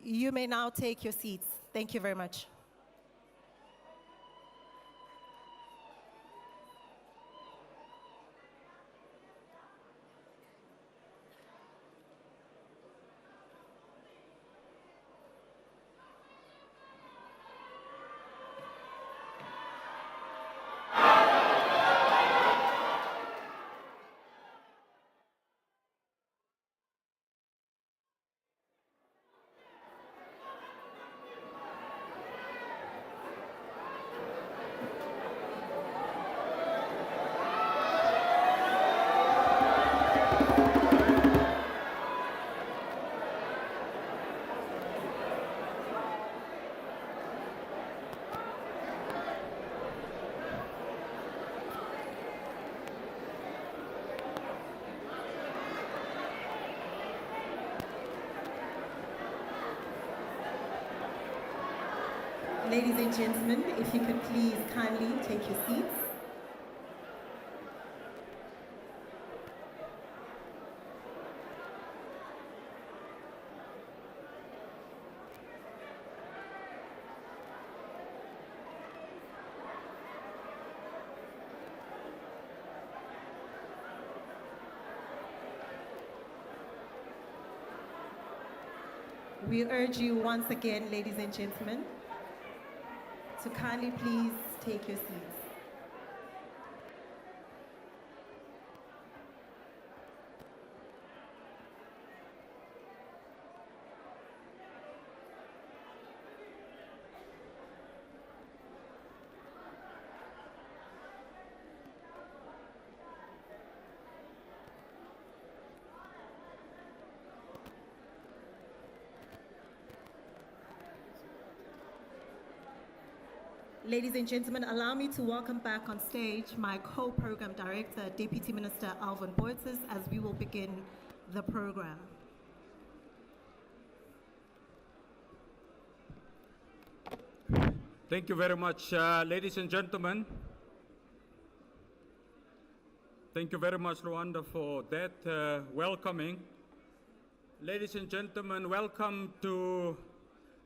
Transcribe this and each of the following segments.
You may now take your seats. Thank you very much. Ladies and gentlemen, if you could please kindly take your seats. We urge you once again, ladies and gentlemen, to kindly please take your seats. Ladies and gentlemen, allow me to welcome back on stage my co-program director, Deputy Minister Alvin Boytes, as we will begin the program. Thank you very much, ladies and gentlemen. Thank you very much, Rwanda, for that welcoming. Ladies and gentlemen, welcome to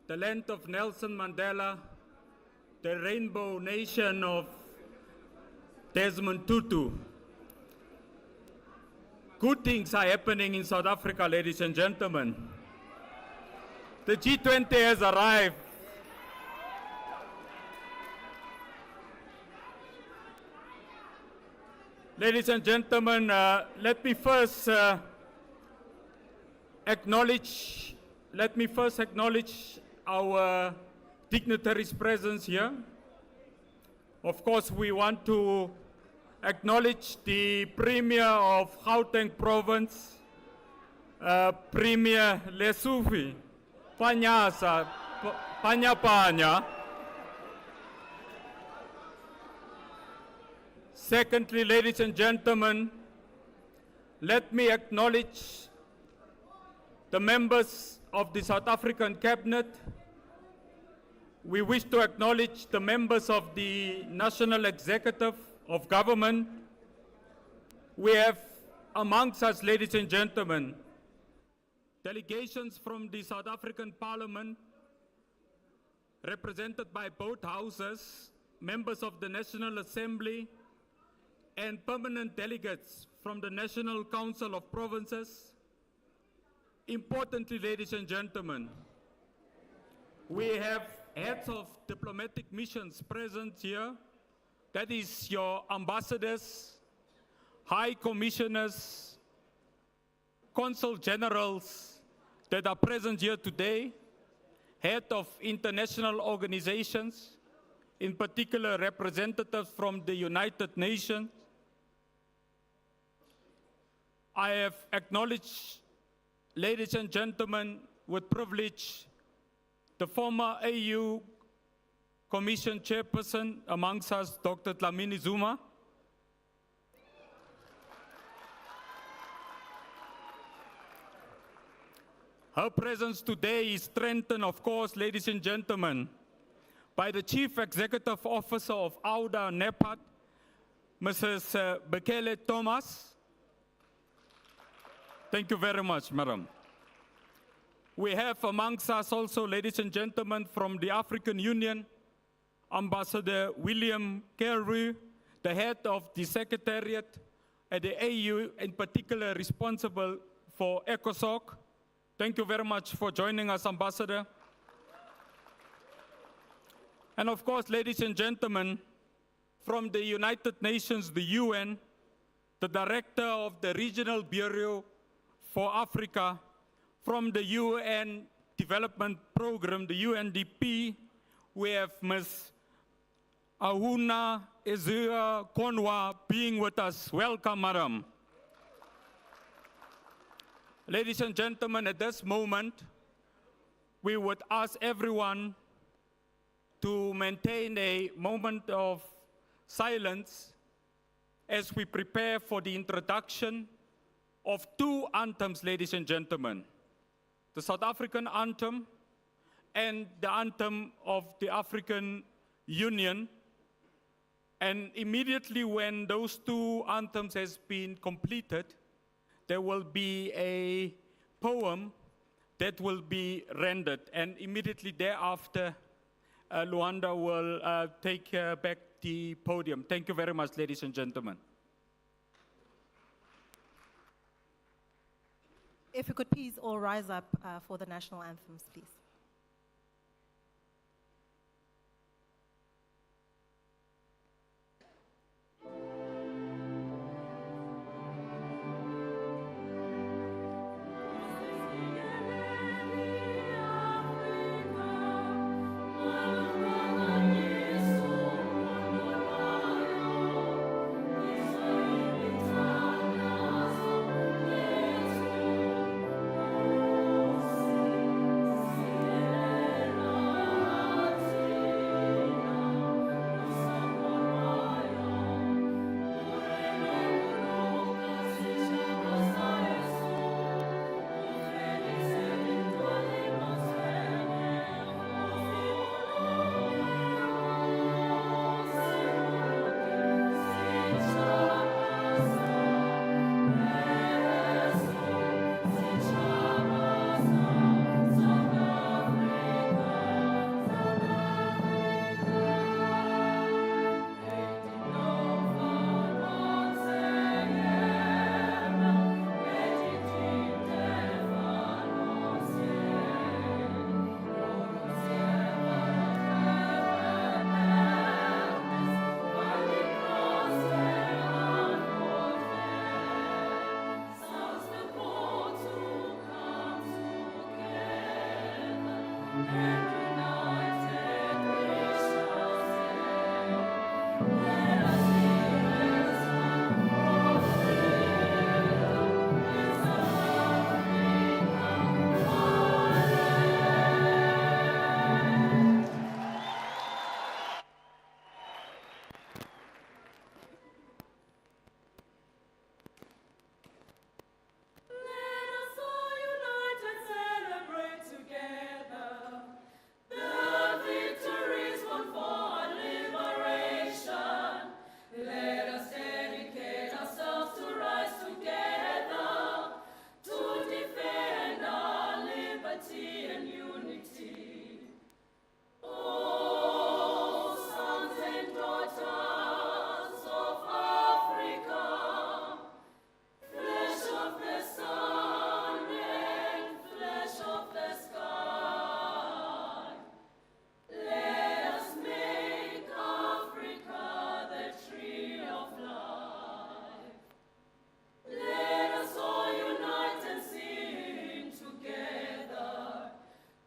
the land of Nelson Mandela, the rainbow nation of Desmond Tutu. Good things are happening in South Africa, ladies and gentlemen. The G20 has arrived. Ladies and gentlemen, let me first acknowledge our dignitaries' presence here. Of course, we want to acknowledge the Premier of Gauteng Province, Premier Lesufi Panyasa Panya. Secondly, ladies and gentlemen, let me acknowledge the members of the South African Cabinet. We wish to acknowledge the members of the National Executive of Government. We have amongst us, ladies and gentlemen, delegations from the South African Parliament, represented by both houses, members of the National Assembly, and permanent delegates from the National Council of Provinces. Importantly, ladies and gentlemen, we have heads of diplomatic missions present here. That is your ambassadors, high commissioners, consul generals that are present here today, head of international organizations, in particular representatives from the United Nations. I have acknowledged, ladies and gentlemen, with privilege, the former AU Commission Chairperson amongst us, Dr. Dlamini Zuma. Her presence today is strengthened, of course, ladies and gentlemen, by the Chief Executive Officer of AUDA NEPAD, Mrs. Bekele Thomas. Thank you very much, Madam. We have amongst us also, ladies and gentlemen, from the African Union, Ambassador William Kelru, the head of the Secretariat at the AU, in particular responsible for ECOSOC. Thank you very much for joining us, Ambassador. And of course, ladies and gentlemen, from the United Nations, the UN, the Director of the Regional Bureau for Africa, from the UN Development Program, the UNDP, we have Ms. Ahuna Ezra Konwa being with us. Welcome, madam. Ladies and gentlemen, at this moment, we would ask everyone to maintain a moment of silence as we prepare for the introduction of two anthems, ladies and gentlemen. The South African anthem and the anthem of the African Union. And immediately when those two anthems has been completed, there will be a poem that will be rendered. And immediately thereafter, Luanda will take back the podium. Thank you very much, ladies and gentlemen. If you could please all rise up for the national anthems, please.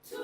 To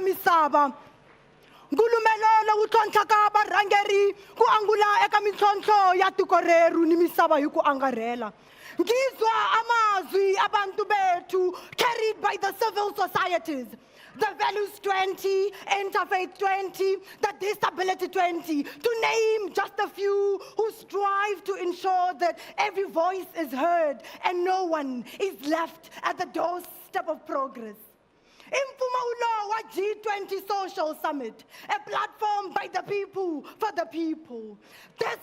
ya misava. Ngulumelelo wu tlhontlha ka varhangeri ku angula eka mintlhontlho ya tiko reru ni misava hi ku angarhela. Ngizwa amazwi abantu bethu carried by the civil societies. The Values 20, Interfaith 20, the Disability 20, to name just a few who strive to ensure that every voice is heard and no one is left at the doorstep of progress. Impumaulo G20 Social Summit, a platform by the people for the people. This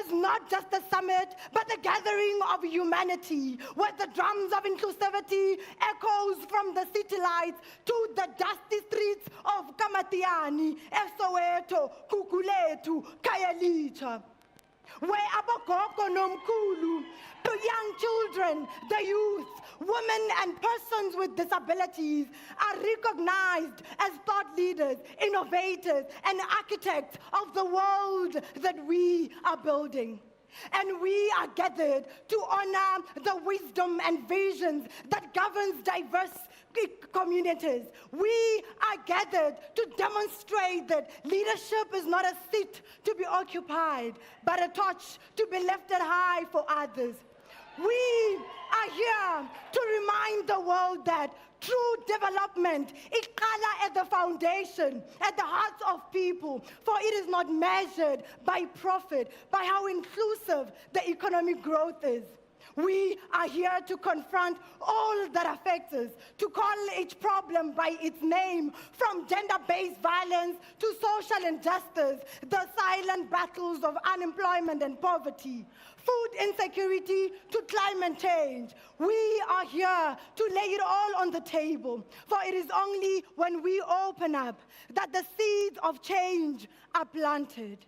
is not just a summit, but a gathering of humanity, where the drums of inclusivity echoes from the city lights to the dusty streets of Kamatiani, Soweto, Kukuletu, Khayelitsha, where abogogo nomkhulu, to young children, the youth, women and persons with disabilities are recognized as thought leaders, innovators, and architects of the world that we are building. And we are gathered to honor the wisdom and visions that governs diverse communities. We are gathered to demonstrate that leadership is not a seat to be occupied, but a torch to be lifted high for others. We are here to remind the world that true development is at the foundation, at the hearts of people, for it is not measured by profit, by how inclusive the economic growth is. We are here to confront all that affects us, to call each problem by its name, from gender-based violence to social injustice, the silent battles of unemployment and poverty, food insecurity to climate change. We are here to lay it all on the table, for it is only when we open up that the seeds of change are planted.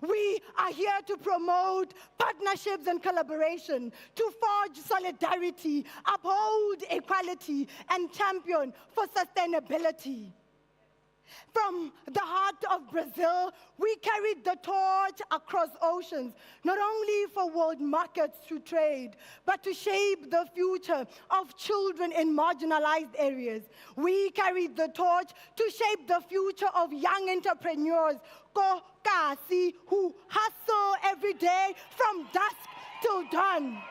We are here to promote partnerships and collaboration, to forge solidarity, uphold equality, and champion for sustainability. From the heart of Brazil, we carried the torch across oceans, not only for world markets to trade, but to shape the future of children in marginalized areas. We carried the torch to shape the future of young entrepreneurs, Kokasi, who hustle every day from dusk till dawn.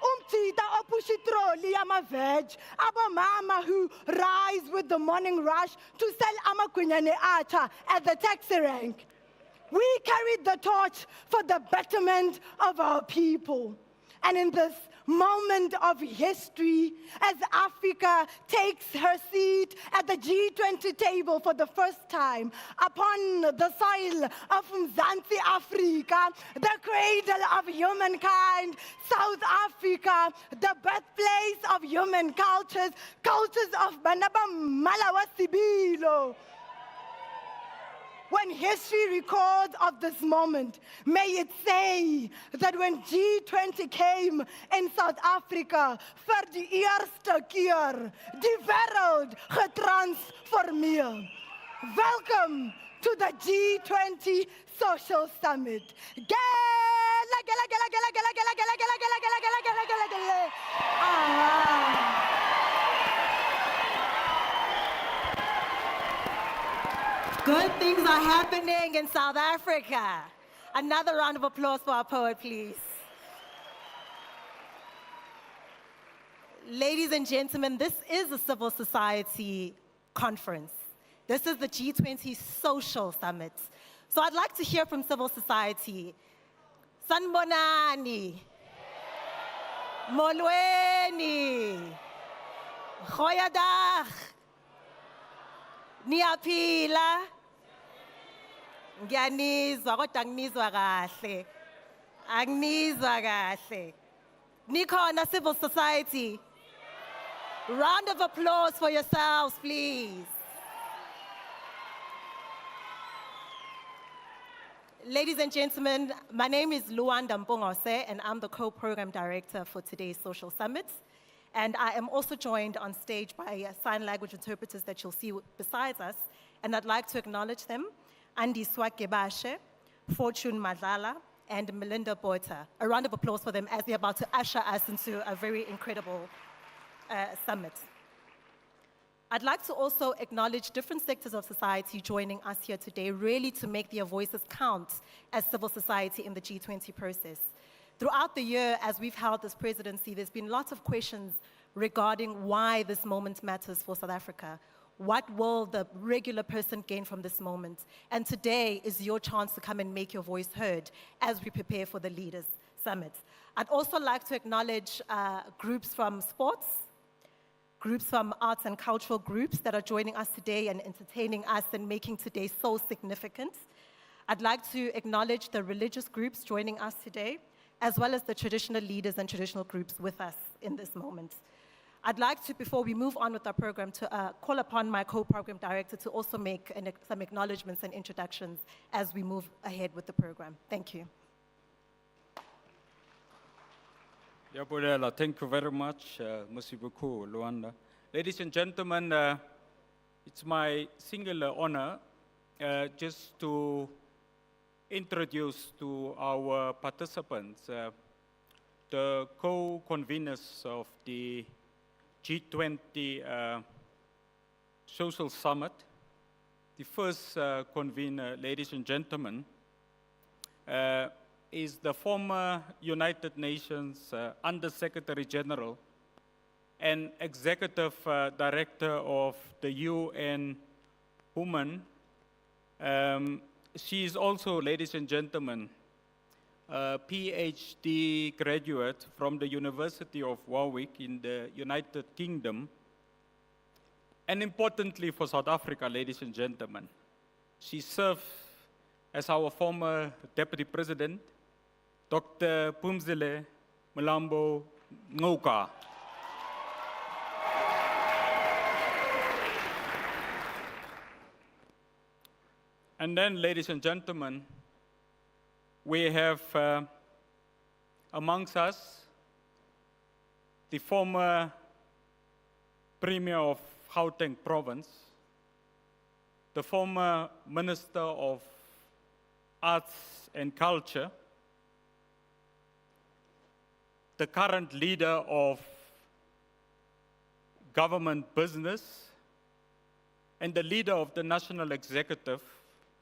Umtita opushitroli amaveg, abamama who rise with the morning rush to sell amakunyane acha at the taxi rank. We carried the torch for the betterment of our people. And in this moment of history, as Africa takes her seat at the G20 table for the first time upon the soil of Mzansi Africa, the cradle of humankind, South Africa, the birthplace of human cultures, cultures of Banaba Malawa Sibilo. When history records of this moment, may it say that when G20 came in South Africa, for the eerste keer, die wêreld getransformeer. Welcome to the G20 Social Summit. Good things are happening in South Africa. Another round of applause for our poet, please. Ladies and gentlemen, this is a civil society conference. This is the G20 Social Summit. So I'd like to hear from civil society. Sanbonani, Molweni, Goeiedag, Niyaphila, Ngiyanizwa kodwa anginizwa kahle. Anginizwa kahle. Nikhona civil society. Round of applause for yourselves, please. Ladies and gentlemen, my name is Luanda Mpongose, and I'm the co-program director for today's Social Summit. And I am also joined on stage by sign language interpreters that you'll see besides us. And I'd like to acknowledge them: Andi Swakebashe, Fortune Madlala, and Melinda Botha. A round of applause for them as they're about to usher us into a very incredible summit. I'd like to also acknowledge different sectors of society joining us here today, really to make their voices count as civil society in the G20 process. Throughout the year, as we've held this presidency, there's been lots of questions regarding why this moment matters for South Africa. What will the regular person gain from this moment? And today is your chance to come and make your voice heard as we prepare for the Leaders Summit. I'd also like to acknowledge groups from sports, groups from arts and cultural groups that are joining us today and entertaining us and making today so significant. I'd like to acknowledge the religious groups joining us today, as well as the traditional leaders and traditional groups with us in this moment. I'd like to, before we move on with our program, to call upon my co-program director to also make some acknowledgements and introductions as we move ahead with the program. Thank you. Yabulela, thank you very much, Merci beaucoup, Luanda. Ladies and gentlemen, it's my singular honor just to introduce to our participants the co-conveners of the G20 Social Summit. The first convener, ladies and gentlemen, is the former United Nations Under-Secretary General and Executive Director of the UN Women. She is also, ladies and gentlemen, a PhD graduate from the University of Warwick in the United Kingdom. And importantly for South Africa, ladies and gentlemen, she served as our former Deputy President, Dr. Phumzile Mlambo Ngcuka. And then, ladies and gentlemen, we have amongst us the former Premier of Gauteng Province, the former Minister of Arts and Culture, the current leader of government business, and the leader of the National Executive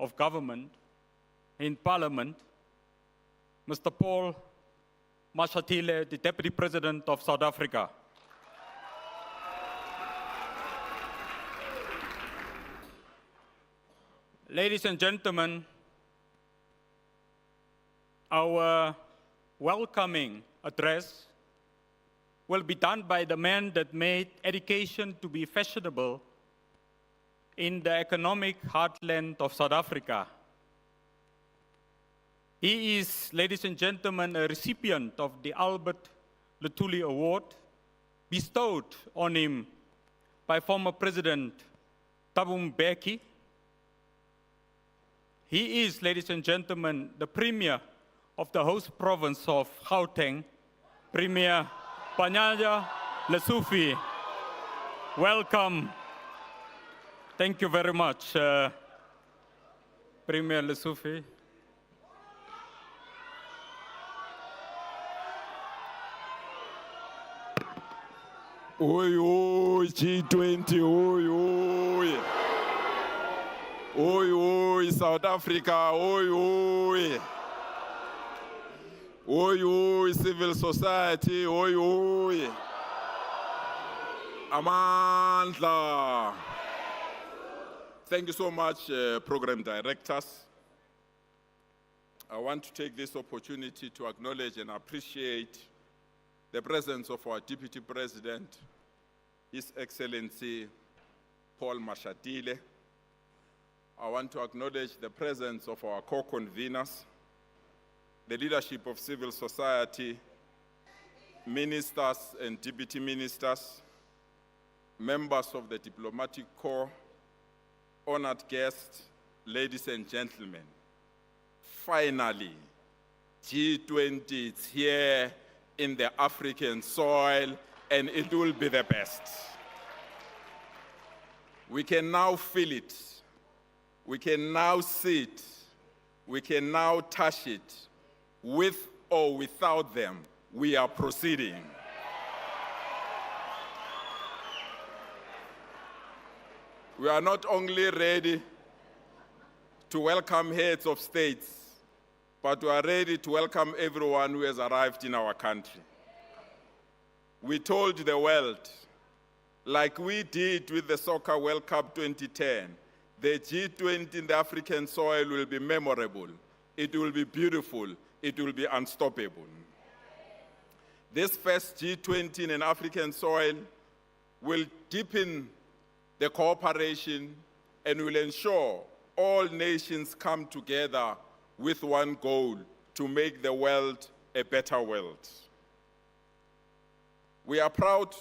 of Government in Parliament, Mr. Paul Mashatile, the Deputy President of South Africa. Ladies and gentlemen, our welcoming address will be done by the man that made education to be fashionable in the economic heartland of South Africa. He is, ladies and gentlemen, a recipient of the Albert Luthuli Award bestowed on him by former President Thabo Mbeki. He is, ladies and gentlemen, the Premier of the host province of Gauteng, Premier Panyaza Lesufi. Welcome. Thank you very much, Premier Lesufi. Oi, oi, G20, oi, oi. Oi, oi, South Africa, oi, oi. Oi, oi, civil society, oi, oi. Amandla. Thank you so much, program directors. I want to take this opportunity to acknowledge and appreciate the presence of our Deputy President, His Excellency Paul Mashatile. I want to acknowledge the presence of our co-conveners, the leadership of civil society, ministers and deputy ministers, members of the diplomatic corps, honored guests, ladies and gentlemen. Finally, G20 is here in the African soil, and it will be the best. We can now feel it. We can now see it. We can now touch it. With or without them, we are proceeding. We are not only ready to welcome heads of states, but we are ready to welcome everyone who has arrived in our country. We told the world, like we did with the Soccer World Cup 2010, the G20 in the African soil will be memorable, it will be beautiful, it will be unstoppable. This first G20 in an African soil will deepen the cooperation and will ensure all nations come together with one goal: to make the world a better world. We are proud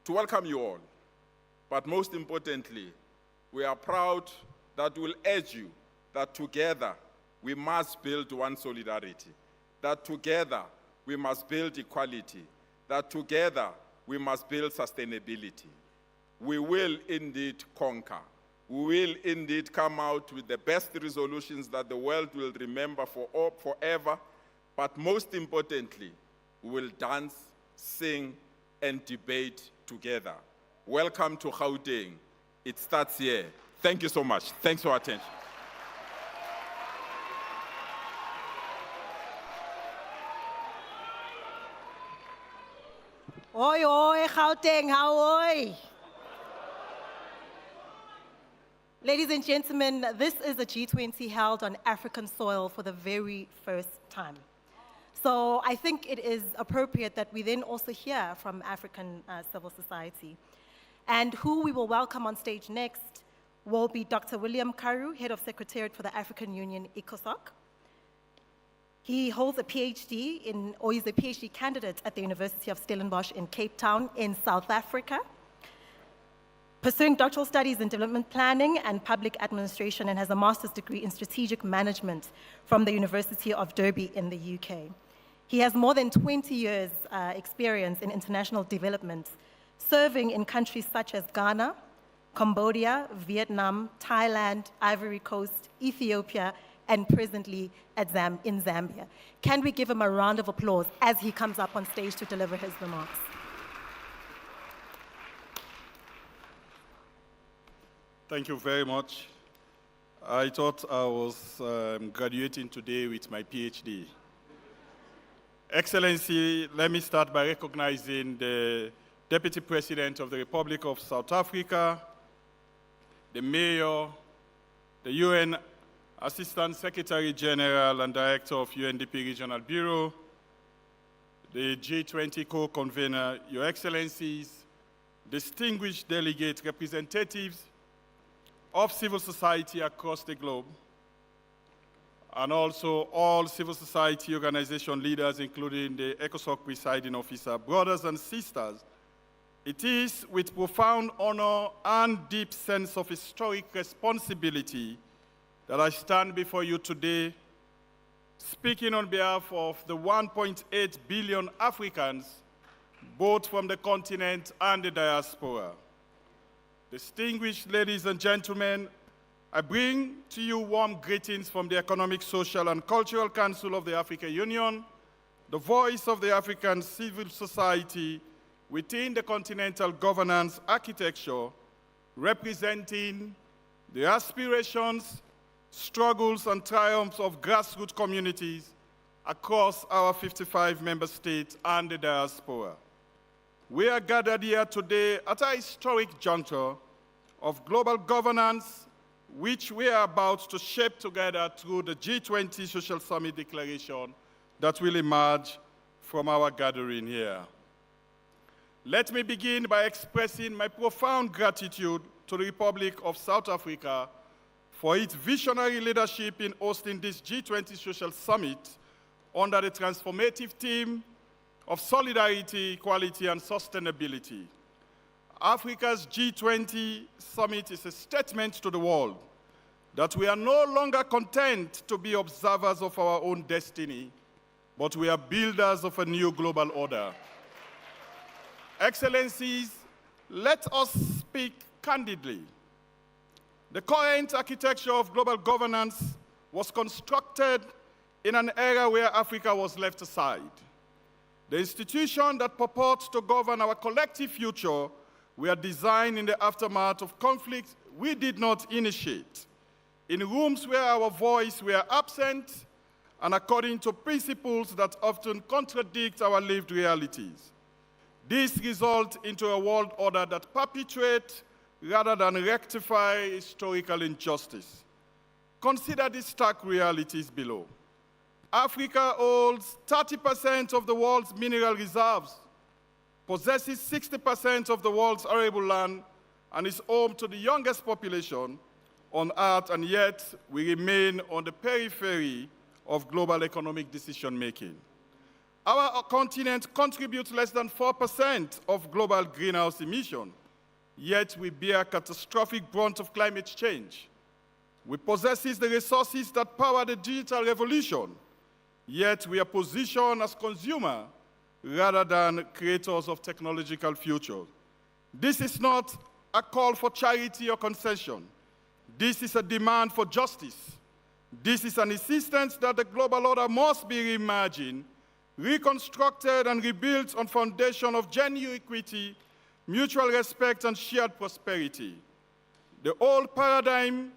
to welcome you all, but most importantly, we are proud that we'll urge you that together we must build one solidarity, that together we must build equality, that together we must build sustainability. We will indeed conquer. We will indeed come out with the best resolutions that the world will remember forever, but most importantly, we will dance, sing, and debate together. Welcome to Gauteng. It starts here. Thank you so much. Thanks for your attention. Oi, oi, Gauteng, how oi? Ladies and gentlemen, this is a G20 held on African soil for the very first time. So I think it is appropriate that we then also hear from African civil society. And who we will welcome on stage next will be Dr. William Karu, Head of Secretariat for the African Union, ECOSOC. He holds a PhD or is a PhD candidate at the University of Stellenbosch in Cape Town in South Africa, pursuing doctoral studies in development planning and public administration, and has a master's degree in strategic management from the University of Derby in the UK. He has more than 20 years experience in international development, serving in countries such as Ghana, Cambodia, Vietnam, Thailand, Ivory Coast, Ethiopia, and presently in Zambia. Can we give him a round of applause as he comes up on stage to deliver his remarks? Thank you very much. I thought I was graduating today with my PhD. Excellency, let me start by recognizing the Deputy President of the Republic of South Africa, the Mayor, the UN Assistant Secretary General and Director of UNDP Regional Bureau, the G20 Co-convenor, Your Excellencies, distinguished delegate representatives of civil society across the globe, and also all civil society organization leaders, including the ECOSOC presiding officer, brothers and sisters. It is with profound honor and deep sense of historic responsibility that I stand before you today, speaking on behalf of the 1.8 billion Africans, both from the continent and the diaspora. Distinguished ladies and gentlemen, I bring to you warm greetings from the Economic, Social, and Cultural Council of the African Union, the voice of the African civil society within the continental governance architecture, representing the aspirations, struggles, and triumphs of grassroots communities across our 55 member states and the diaspora. We are gathered here today at a historic juncture of global governance, which we are about to shape together through the G20 Social Summit declaration that will emerge from our gathering here. Let me begin by expressing my profound gratitude to the Republic of South Africa for its visionary leadership in hosting this G20 Social Summit under the transformative theme of solidarity, equality, and sustainability. Africa's G20 Summit is a statement to the world that we are no longer content to be observers of our own destiny, but we are builders of a new global order. Excellencies, let us speak candidly. The current architecture of global governance was constructed in an era where Africa was left aside. The institutions that purport to govern our collective future were designed in the aftermath of conflicts we did not initiate, in rooms where our voice were absent, and according to principles that often contradict our lived realities. This results into a world order that perpetuates rather than rectify historical injustice. Consider these stark realities below. Africa holds 30% of the world's mineral reserves, possesses 60% of the world's arable land, and is home to the youngest population on earth, and yet we remain on the periphery of global economic decision-making. Our continent contributes less than 4% of global greenhouse emission, yet we bear catastrophic brunt of climate change. We possess the resources that power the digital revolution, yet we are positioned as consumers rather than creators of technological future. This is not a call for charity or concession. This is a demand for justice. This is an insistence that the global order must be reimagined, reconstructed, and rebuilt on foundation of genuine equity, mutual respect, and shared prosperity. The old paradigm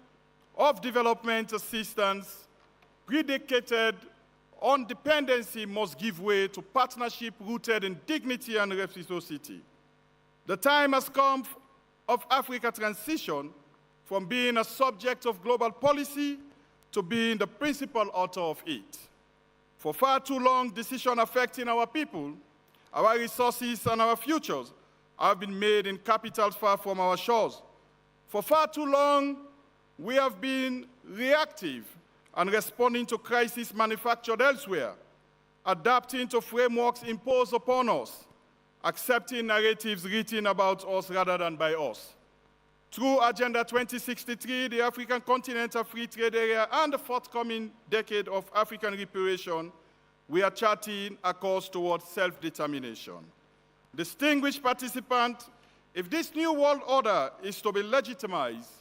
of development assistance predicated on dependency must give way to partnership rooted in dignity and reciprocity. The time has come of Africa transition from being a subject of global policy to being the principal author of it. For far too long, decisions affecting our people, our resources, and our futures have been made in capitals far from our shores. For far too long, we have been reactive and responding to crises manufactured elsewhere, adapting to frameworks imposed upon us, accepting narratives written about us rather than by us. Through Agenda 2063, the African continent, a free trade area, and the forthcoming decade of African reparation, we are charting a course towards self-determination. Distinguished participants, if this new world order is to be legitimized,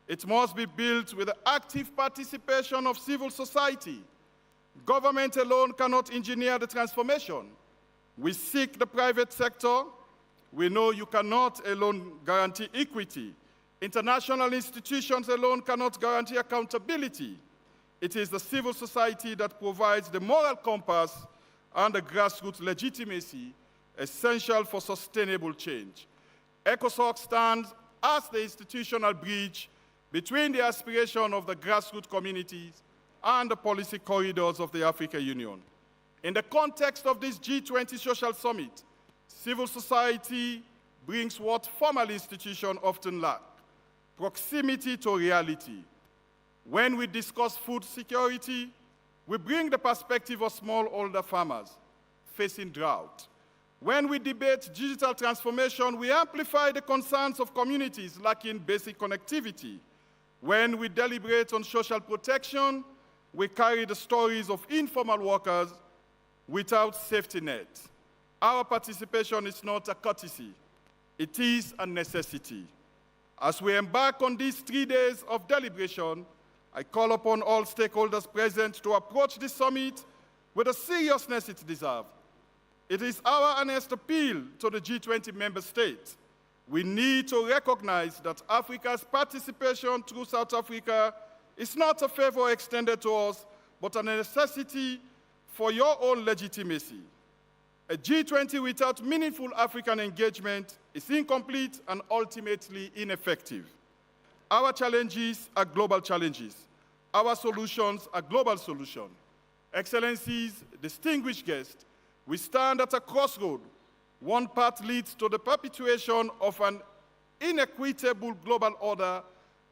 it must be built with the active participation of civil society. Government alone cannot engineer the transformation. We seek the private sector. We know you cannot alone guarantee equity. International institutions alone cannot guarantee accountability. It is the civil society that provides the moral compass and the grassroots legitimacy essential for sustainable change. ECOSOC stands as the institutional bridge between the aspiration of the grassroots communities and the policy corridors of the African Union. In the context of this G20 Social Summit, civil society brings what formal institutions often lack: proximity to reality. When we discuss food security, we bring the perspective of smallholder farmers facing drought. When we debate digital transformation, we amplify the concerns of communities lacking basic connectivity. When we deliberate on social protection, we carry the stories of informal workers without safety net. Our participation is not a courtesy, it is a necessity. As we embark on these 3 days of deliberation, I call upon all stakeholders present to approach this summit with the seriousness it deserves. It is our earnest appeal to the G20 member states. We need to recognize that Africa's participation through South Africa is not a favor extended to us, but a necessity for your own legitimacy. A G20 without meaningful African engagement is incomplete and ultimately ineffective. Our challenges are global challenges. Our solutions are global solutions. Excellencies, distinguished guests, we stand at a crossroad. One path leads to the perpetuation of an inequitable global order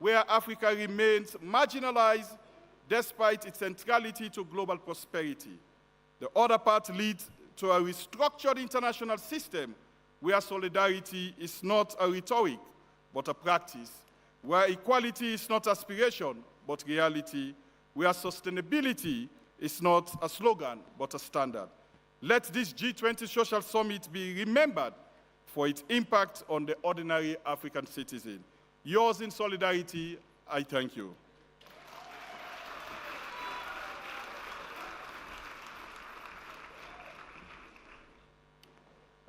where Africa remains marginalized despite its centrality to global prosperity. The other path leads to a restructured international system where solidarity is not a rhetoric, but a practice, where equality is not aspiration, but reality, where sustainability is not a slogan, but a standard. Let this G20 Social Summit be remembered for its impact on the ordinary African citizen. Yours in solidarity, I thank you.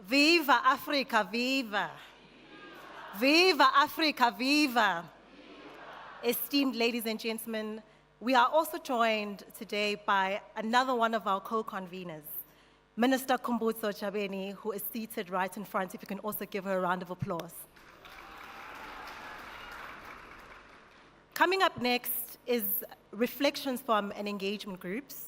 Viva Africa, viva! Viva Africa, viva! esteemed ladies and gentlemen, we are also joined today by another one of our co-conveners, Minister Kumbutso Chabeni, who is seated right in front. If you can also give her a round of applause. Coming up next is reflections from an engagement groups.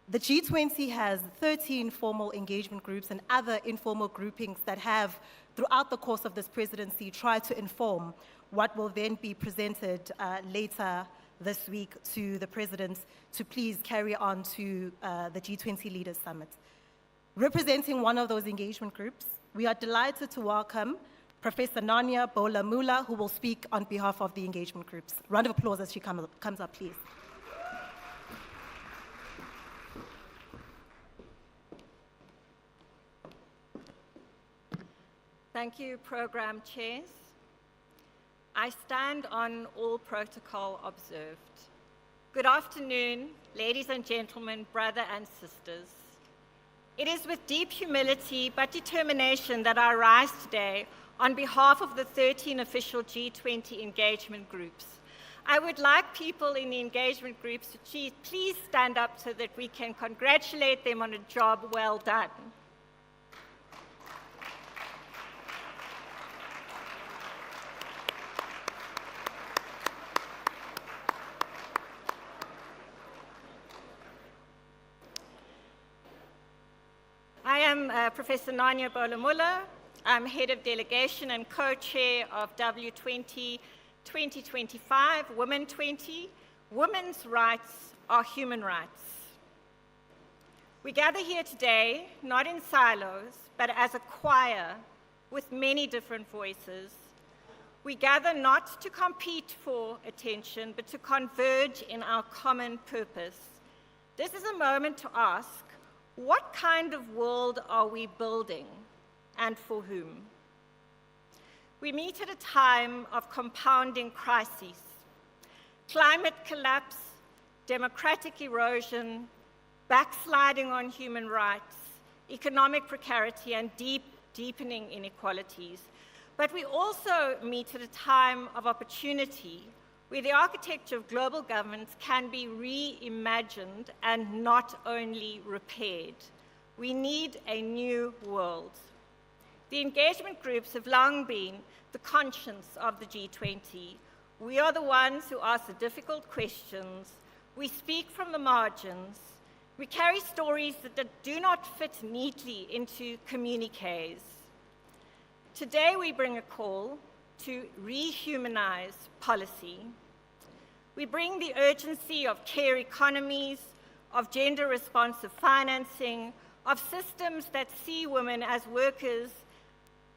The G20 has 13 formal engagement groups and other informal groupings that have, throughout the course of this presidency, tried to inform what will then be presented later this week to the President to please carry on to the G20 Leaders Summit. Representing one of those engagement groups, we are delighted to welcome Professor Nanya Bolamula, who will speak on behalf of the engagement groups. Round of applause as she comes up, please. Thank you, Program Chairs. I stand on all protocol observed. Good afternoon, ladies and gentlemen, brothers and sisters. It is with deep humility but determination that I rise today on behalf of the 13 official G20 engagement groups. I would like people in the engagement groups to please stand up so that we can congratulate them on a job well done. I am Professor Nanya Bolamula. I'm head of delegation and co-chair of W20 2025, Women 20. Women's rights are human rights. We gather here today, not in silos, but as a choir with many different voices. We gather not to compete for attention, but to converge in our common purpose. This is a moment to ask, what kind of world are we building, and for whom? We meet at a time of compounding crises: climate collapse, democratic erosion, backsliding on human rights, economic precarity, and deepening inequalities. But we also meet at a time of opportunity, where the architecture of global governance can be reimagined and not only repaired. We need a new world. The engagement groups have long been the conscience of the G20. We are the ones who ask the difficult questions. We speak from the margins. We carry stories that do not fit neatly into communiques. Today we bring a call to rehumanize policy. We bring the urgency of care economies, of gender-responsive financing, of systems that see women as workers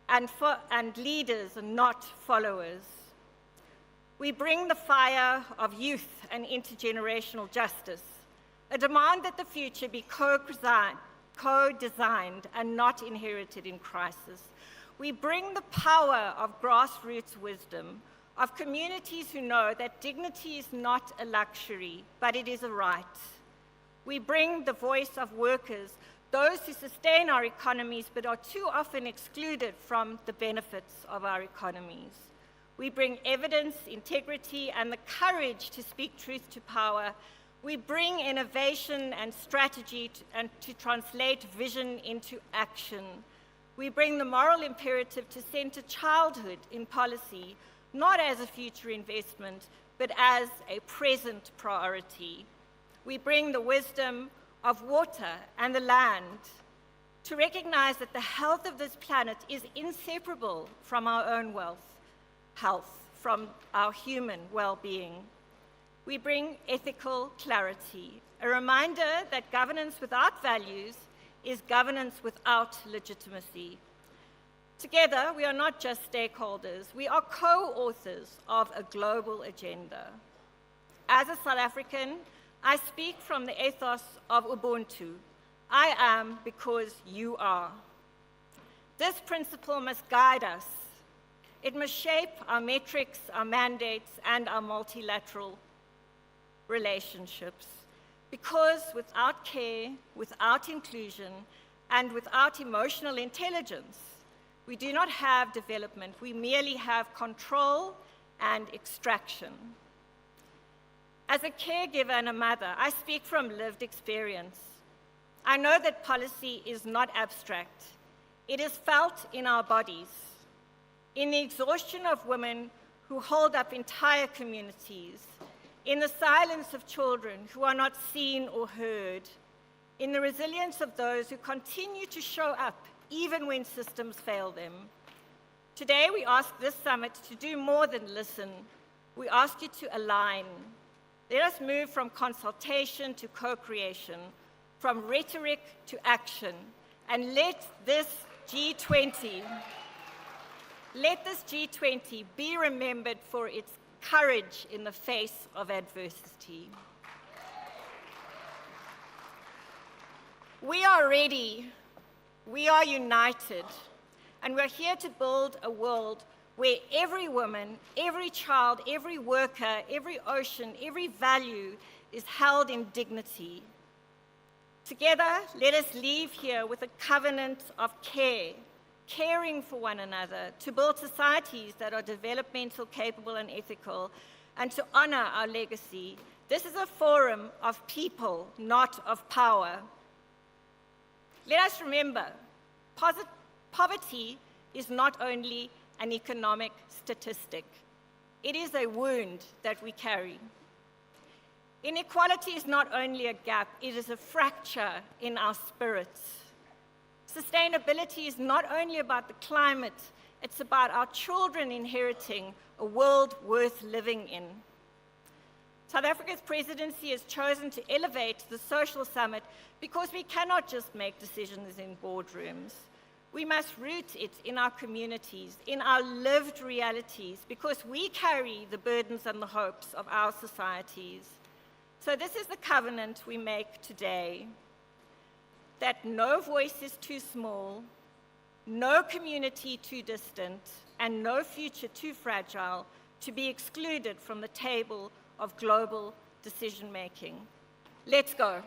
and leaders and not followers. We bring the fire of youth and intergenerational justice, a demand that the future be co-designed and not inherited in crisis. We bring the power of grassroots wisdom, of communities who know that dignity is not a luxury, but it is a right. We bring the voice of workers, those who sustain our economies but are too often excluded from the benefits of our economies. We bring evidence, integrity, and the courage to speak truth to power. We bring innovation and strategy to translate vision into action. We bring the moral imperative to center childhood in policy, not as a future investment, but as a present priority. We bring the wisdom of water and the land to recognize that the health of this planet is inseparable from our own health, from our human well-being. We bring ethical clarity, a reminder that governance without values is governance without legitimacy. Together, we are not just stakeholders, we are co-authors of a global agenda. As a South African, I speak from the ethos of Ubuntu. I am because you are. This principle must guide us. It must shape our metrics, our mandates, and our multilateral relationships. Because without care, without inclusion, and without emotional intelligence, we do not have development. We merely have control and extraction. As a caregiver and a mother, I speak from lived experience. I know that policy is not abstract. It is felt in our bodies, in the exhaustion of women who hold up entire communities, in the silence of children who are not seen or heard, in the resilience of those who continue to show up even when systems fail them. Today, we ask this summit to do more than listen. We ask you to align. Let us move from consultation to co-creation, from rhetoric to action, and let this G20 be remembered for its courage in the face of adversity. We are ready, we are united, and we're here to build a world where every woman, every child, every worker, every ocean, every value is held in dignity. Together, let us leave here with a covenant of care, caring for one another, to build societies that are developmental, capable, and ethical, and to honor our legacy. This is a forum of people, not of power. Let us remember, poverty is not only an economic statistic. It is a wound that we carry. Inequality is not only a gap, it is a fracture in our spirits. Sustainability is not only about the climate, it's about our children inheriting a world worth living in. South Africa's presidency has chosen to elevate the social summit because we cannot just make decisions in boardrooms. We must root it in our communities, in our lived realities, because we carry the burdens and the hopes of our societies. So this is the covenant we make today, that no voice is too small, no community too distant, and no future too fragile to be excluded from the table of global decision-making. Let's go.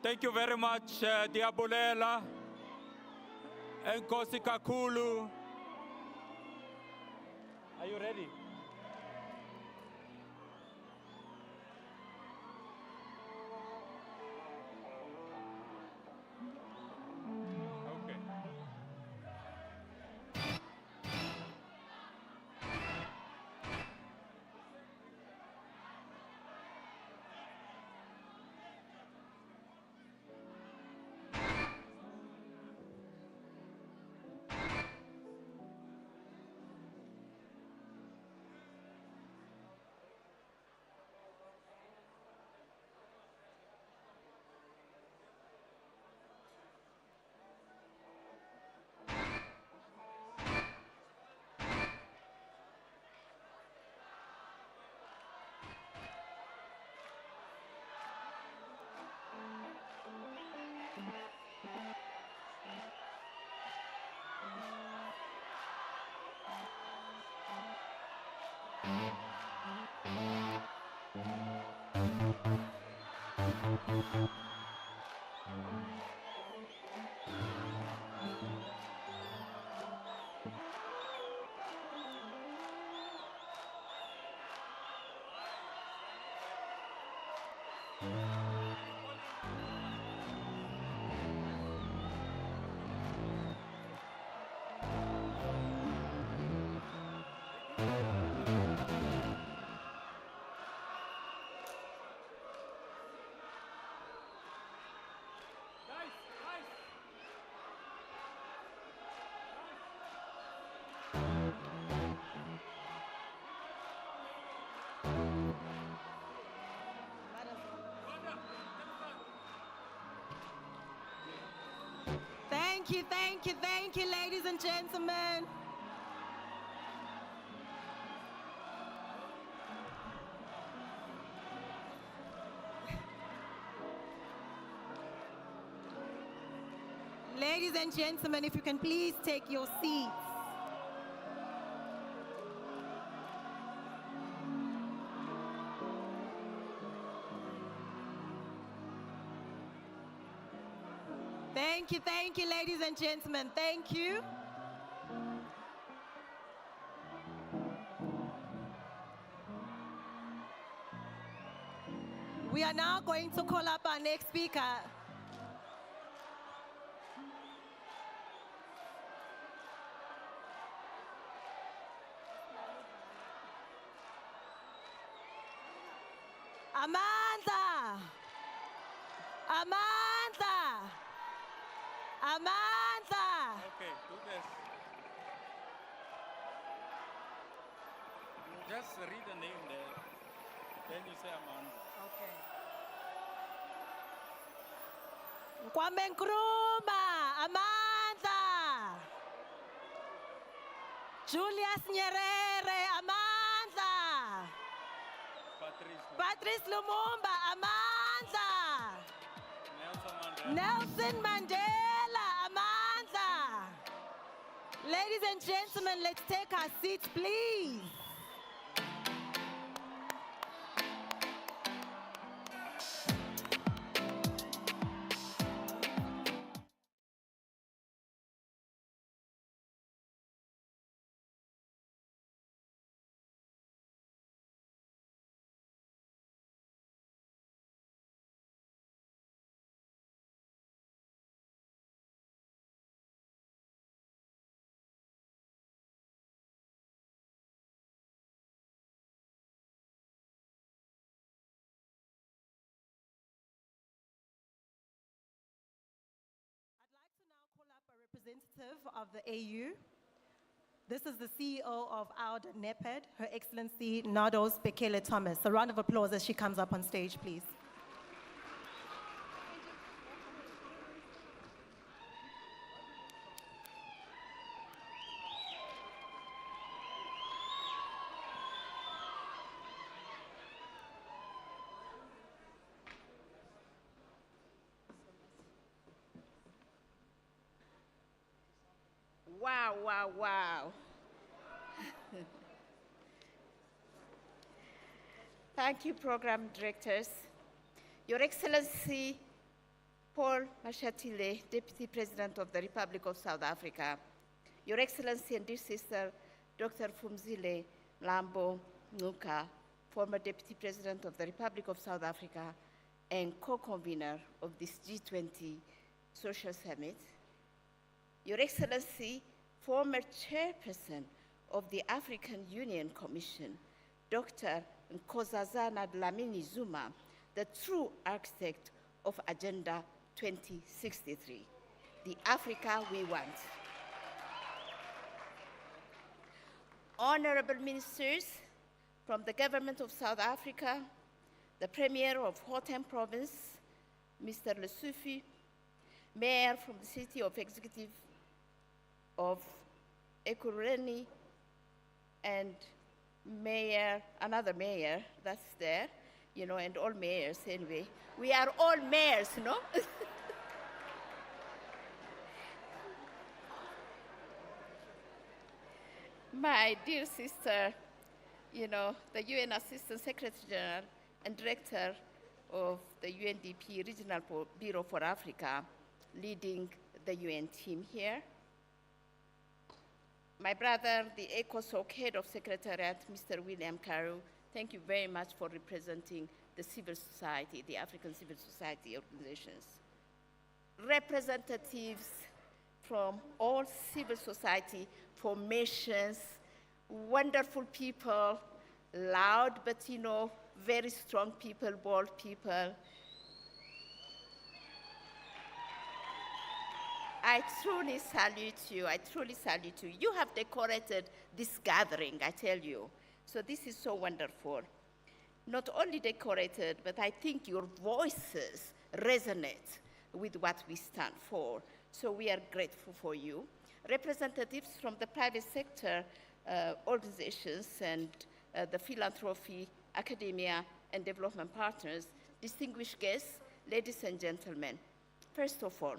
Thank you very much, Diabulela and Nkosi Kakhulu. Are you ready? Okay. Thank you, ladies and gentlemen. Ladies and gentlemen, if you can please take your seats. Thank you, ladies and gentlemen. Thank you. We are now going to call up our next speaker. Amanda! Amanda! Amanda! Okay, do this. You just read the name there, then you say Amanda. Okay. Kwame Nkrumah, Amanda! Julius Nyerere, Amanda! Patrice Lumumba, Amanda! Amandla. Nelson Mandela, Amandla. Ladies and gentlemen, let's take our seats, please. I'd like to now call up a representative of the AU. This is the CEO of AUD NEPED, Her Excellency Nados Bekele Thomas. A round of applause as she comes up on stage, please. Wow, wow, wow. Thank you, program directors. Your Excellency Paul Mashatile, Deputy President of the Republic of South Africa. Your Excellency and dear sister, Dr. Phumzile Mlambo Ngcuka, former Deputy President of the Republic of South Africa and co-convener of this G20 Social Summit. Your Excellency, former Chairperson of the African Union Commission, Dr. Nkosazana Dlamini Zuma, the true architect of Agenda 2063, the Africa we want. Honorable ministers from the government of South Africa, the Premier of Gauteng Province, Mr. Lesufi, Mayor from the City of Executive of Ekurhuleni, and mayor, another mayor that's there, you know, and all mayors anyway. We are all mayors, no? My dear sister, you know, the UN Assistant Secretary General and Director of the UNDP Regional Bureau for Africa, leading the UN team here. My brother, the ECOSOC Head of Secretariat, Mr. William Carew, thank you very much for representing the civil society, the African civil society organizations. Representatives from all civil society formations, wonderful people, loud but, you know, very strong people, bold people. I truly salute you. I truly salute you. You have decorated this gathering, I tell you. So this is so wonderful. Not only decorated, but I think your voices resonate with what we stand for. So we are grateful for you. Representatives from the private sector organizations and the philanthropy, academia, and development partners, distinguished guests, ladies and gentlemen. First of all,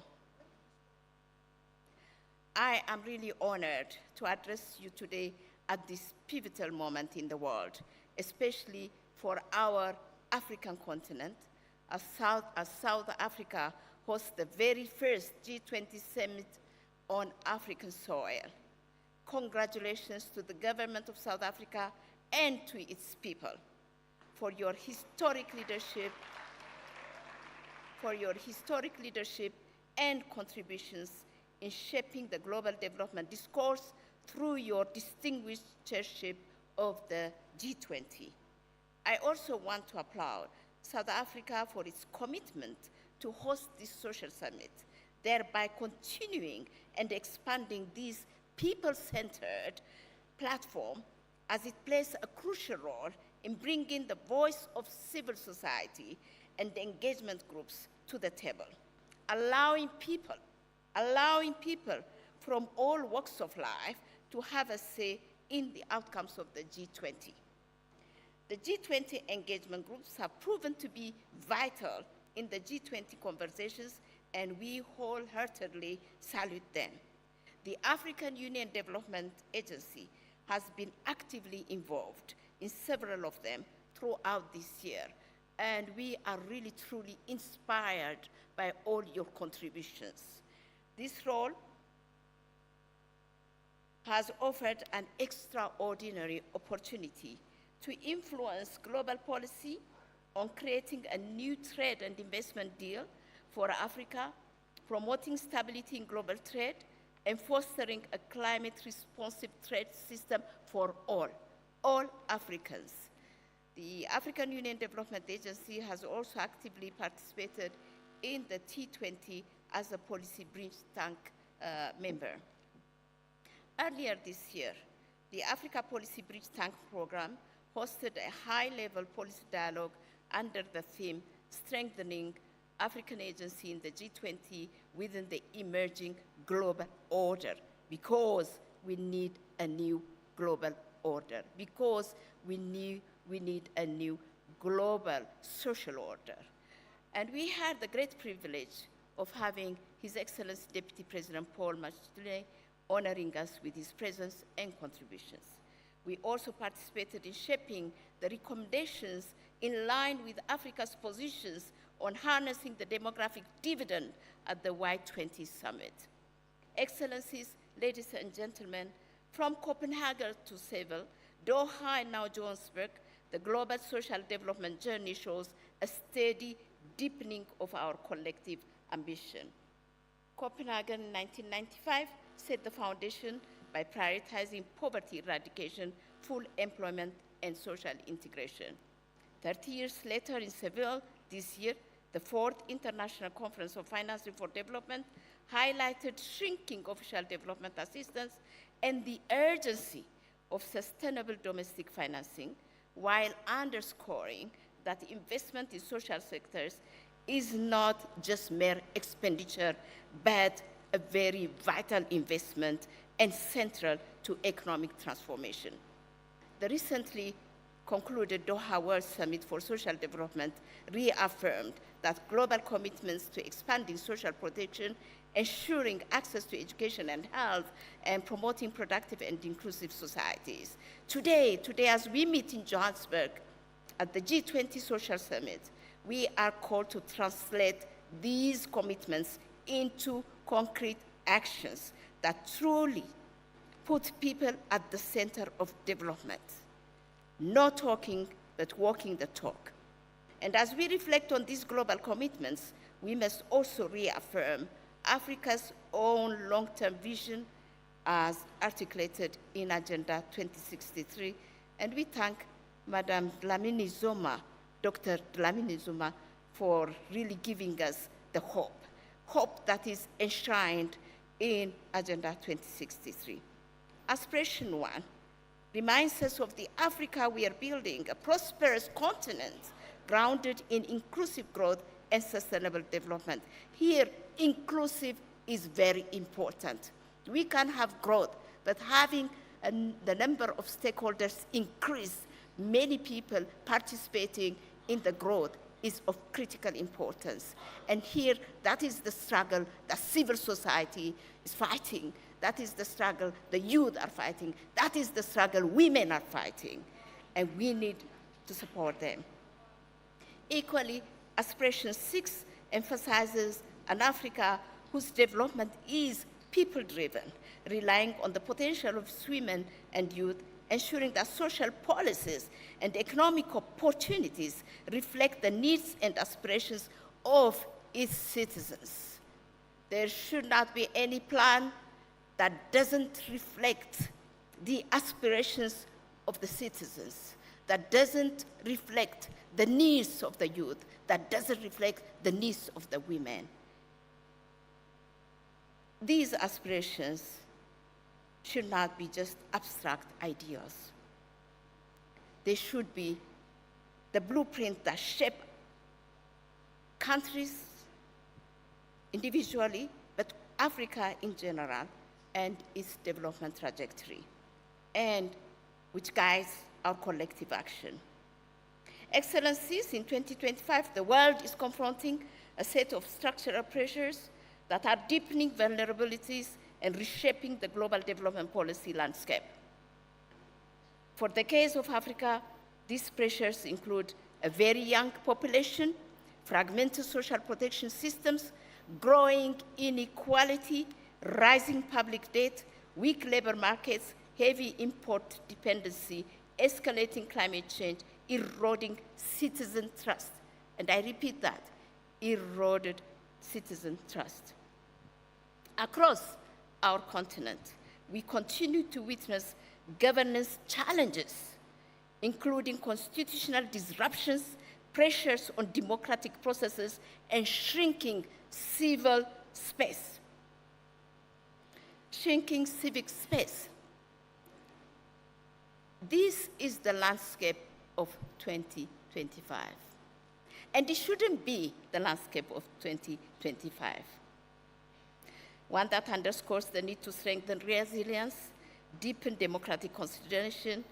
I am really honored to address you today at this pivotal moment in the world, especially for our African continent, as South Africa hosts the very first G20 summit on African soil. Congratulations to the government of South Africa and to its people for your historic leadership, and contributions in shaping the global development discourse through your distinguished chairship of the G20. I also want to applaud South Africa for its commitment to host this social summit, thereby continuing and expanding this people-centered platform as it plays a crucial role in bringing the voice of civil society and engagement groups to the table, allowing people from all walks of life to have a say in the outcomes of the G20. The G20 engagement groups have proven to be vital in the G20 conversations, and we wholeheartedly salute them. The African Union Development Agency has been actively involved in several of them throughout this year, and we are really truly inspired by all your contributions. This role has offered an extraordinary opportunity to influence global policy on creating a new trade and investment deal for Africa, promoting stability in global trade, and fostering a climate-responsive trade system for all Africans. The African Union Development Agency has also actively participated in the T20 as a policy bridge tank member. Earlier this year, the Africa Policy Bridge Tank Program hosted a high-level policy dialogue under the theme, Strengthening African Agency in the G20 within the emerging global order, because we need a new global order, because we need a new global social order. And we had the great privilege of having His Excellency Deputy President Paul Mashatile honoring us with his presence and contributions. We also participated in shaping the recommendations in line with Africa's positions on harnessing the demographic dividend at the Y20 Summit. Excellencies, ladies and gentlemen, from Copenhagen to Seville, Doha and now Johannesburg, the global social development journey shows a steady deepening of our collective ambition. Copenhagen in 1995 set the foundation by prioritizing poverty eradication, full employment, and social integration. 30 years later in Seville this year, the 4th International Conference on Financing for Development highlighted shrinking official development assistance and the urgency of sustainable domestic financing, while underscoring that investment in social sectors is not just mere expenditure, but a very vital investment and central to economic transformation. The recently concluded Doha World Summit for Social Development reaffirmed that global commitments to expanding social protection, ensuring access to education and health, and promoting productive and inclusive societies. Today, as we meet in Johannesburg at the G20 Social Summit, we are called to translate these commitments into concrete actions that truly put people at the center of development. Not talking, but walking the talk. And as we reflect on these global commitments, we must also reaffirm Africa's own long-term vision as articulated in Agenda 2063. And we thank Madam Dlamini Zuma, Dr. Dlamini Zuma, for really giving us the hope that is enshrined in Agenda 2063. Aspiration 1 reminds us of the Africa we are building, a prosperous continent grounded in inclusive growth and sustainable development. Here, inclusive is very important. We can have growth, but having the number of stakeholders increase, many people participating in the growth is of critical importance. And here, that is the struggle that civil society is fighting. That is the struggle the youth are fighting. That is the struggle women are fighting. And we need to support them. Equally, Aspiration 6 emphasizes an Africa whose development is people-driven, relying on the potential of women and youth, ensuring that social policies and economic opportunities reflect the needs and aspirations of its citizens. There should not be any plan that doesn't reflect the aspirations of the citizens, that doesn't reflect the needs of the youth, that doesn't reflect the needs of the women. These aspirations should not be just abstract ideas. They should be the blueprint that shape countries individually, but Africa in general, and its development trajectory, and which guides our collective action. Excellencies, in 2025, the world is confronting a set of structural pressures that are deepening vulnerabilities and reshaping the global development policy landscape. For the case of Africa, these pressures include a very young population, fragmented social protection systems, growing inequality, rising public debt, weak labor markets, heavy import dependency, escalating climate change, eroding citizen trust. And I repeat that, eroded citizen trust. Across our continent, we continue to witness governance challenges, including constitutional disruptions, pressures on democratic processes, and shrinking civil space. Shrinking civic space. This is the landscape of 2025. And it shouldn't be the landscape of 2025. One that underscores the need to strengthen resilience, deepen democratic consolidation,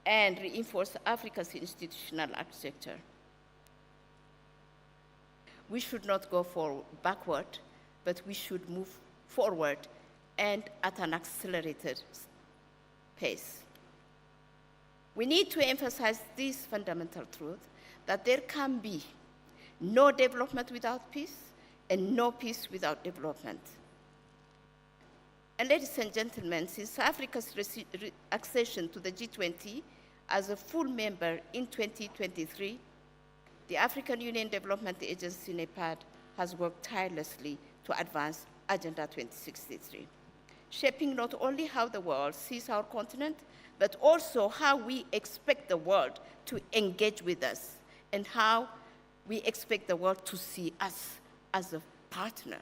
and reinforce Africa's institutional architecture. We should not go backward, but we should move forward and at an accelerated pace. We need to emphasize this fundamental truth that there can be no development without peace and no peace without development. And ladies and gentlemen, since Africa's accession to the G20 as a full member in 2023, the African Union Development Agency, NEPAD, has worked tirelessly to advance Agenda 2063, shaping not only how the world sees our continent, but also how we expect the world to engage with us and how we expect the world to see us as a partner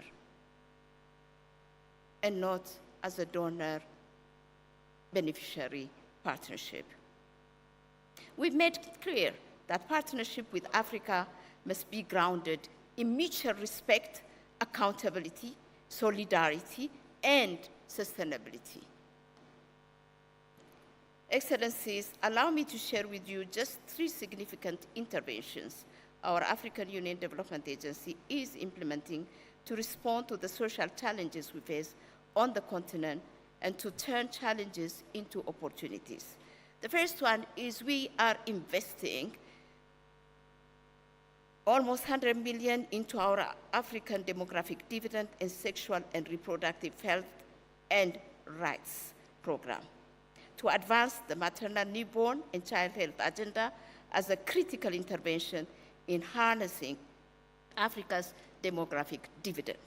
and not as a donor-beneficiary partnership. We've made it clear that partnership with Africa must be grounded in mutual respect, accountability, solidarity, and sustainability. Excellencies, allow me to share with you just 3 significant interventions our African Union Development Agency is implementing to respond to the social challenges we face on the continent and to turn challenges into opportunities. The first one is we are investing almost 100 million into our African demographic dividend and sexual and reproductive health and rights program to advance the maternal, newborn, and child health agenda as a critical intervention in harnessing Africa's demographic dividend.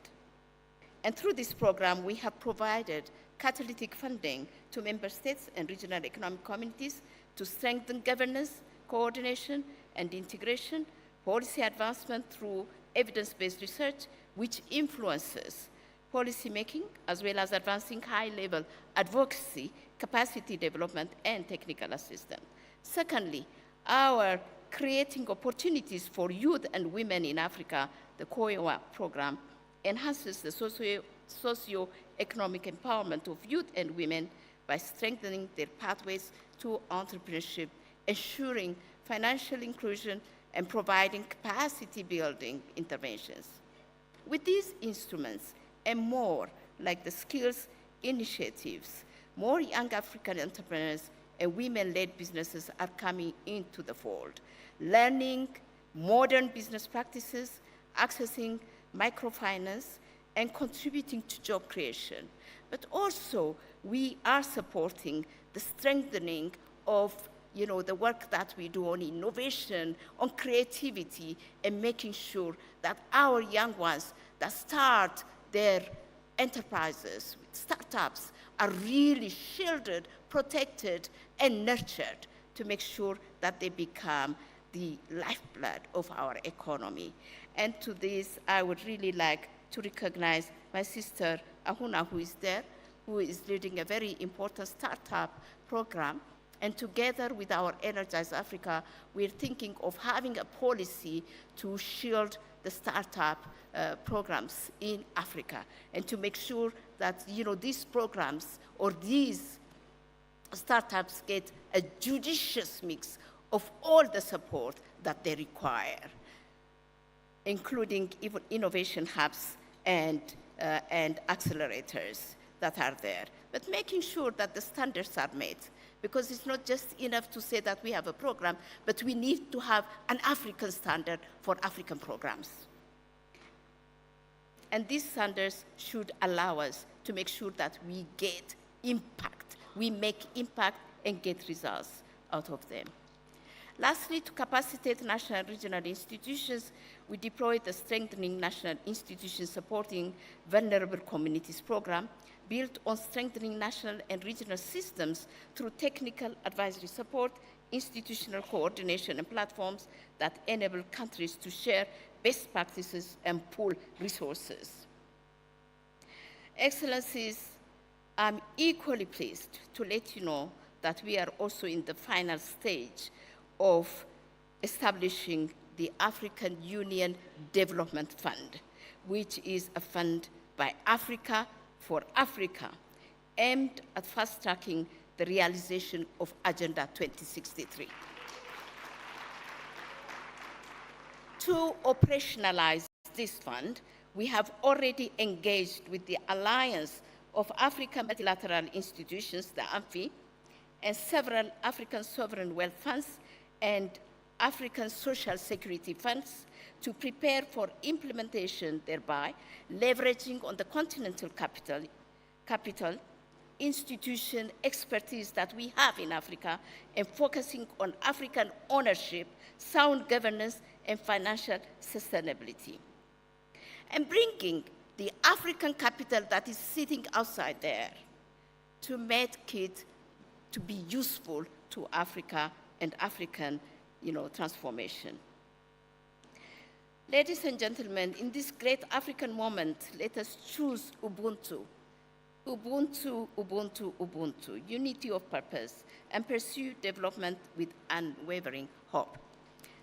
And through this program, we have provided catalytic funding to member states and regional economic communities to strengthen governance, coordination, and integration, policy advancement through evidence-based research, which influences policymaking, as well as advancing high-level advocacy, capacity development, and technical assistance. Secondly, our Creating Opportunities for Youth and Women in Africa, the COEWA program, enhances the socio-economic empowerment of youth and women by strengthening their pathways to entrepreneurship, ensuring financial inclusion, and providing capacity-building interventions. With these instruments and more, like the skills initiatives, more young African entrepreneurs and women-led businesses are coming into the fold, learning modern business practices, accessing microfinance, and contributing to job creation. But also, we are supporting the strengthening of the work that we do on innovation, on creativity, and making sure that our young ones that start their enterprises, startups, are really shielded, protected, and nurtured to make sure that they become the lifeblood of our economy. And to this, I would really like to recognize my sister, Ahuna, who is there, who is leading a very important startup program. And together with our Energize Africa, we're thinking of having a policy to shield the startup programs in Africa and to make sure that these programs or these startups get a judicious mix of all the support that they require, including even innovation hubs and accelerators that are there, but making sure that the standards are met, because it's not just enough to say that we have a program, but we need to have an African standard for African programs. And these standards should allow us to make sure that we get impact, we make impact and get results out of them. Lastly, to capacitate national and regional institutions, we deployed the Strengthening National Institutions Supporting Vulnerable Communities program, built on strengthening national and regional systems through technical advisory support, institutional coordination, and platforms that enable countries to share best practices and pool resources. Excellencies, I'm equally pleased to let you know that we are also in the final stage of establishing the African Union Development Fund, which is a fund by Africa for Africa, aimed at fast-tracking the realization of Agenda 2063. To operationalize this fund, we have already engaged with the Alliance of African Multilateral Institutions, the AMFI, and several African sovereign wealth funds and African social security funds to prepare for implementation, thereby leveraging on the continental capital institution expertise that we have in Africa and focusing on African ownership, sound governance, and financial sustainability. And bringing the African capital that is sitting outside there to make it to be useful to Africa and African transformation. Ladies and gentlemen, in this great African moment, let us choose Ubuntu. Ubuntu, Ubuntu, Ubuntu, unity of purpose, and pursue development with unwavering hope.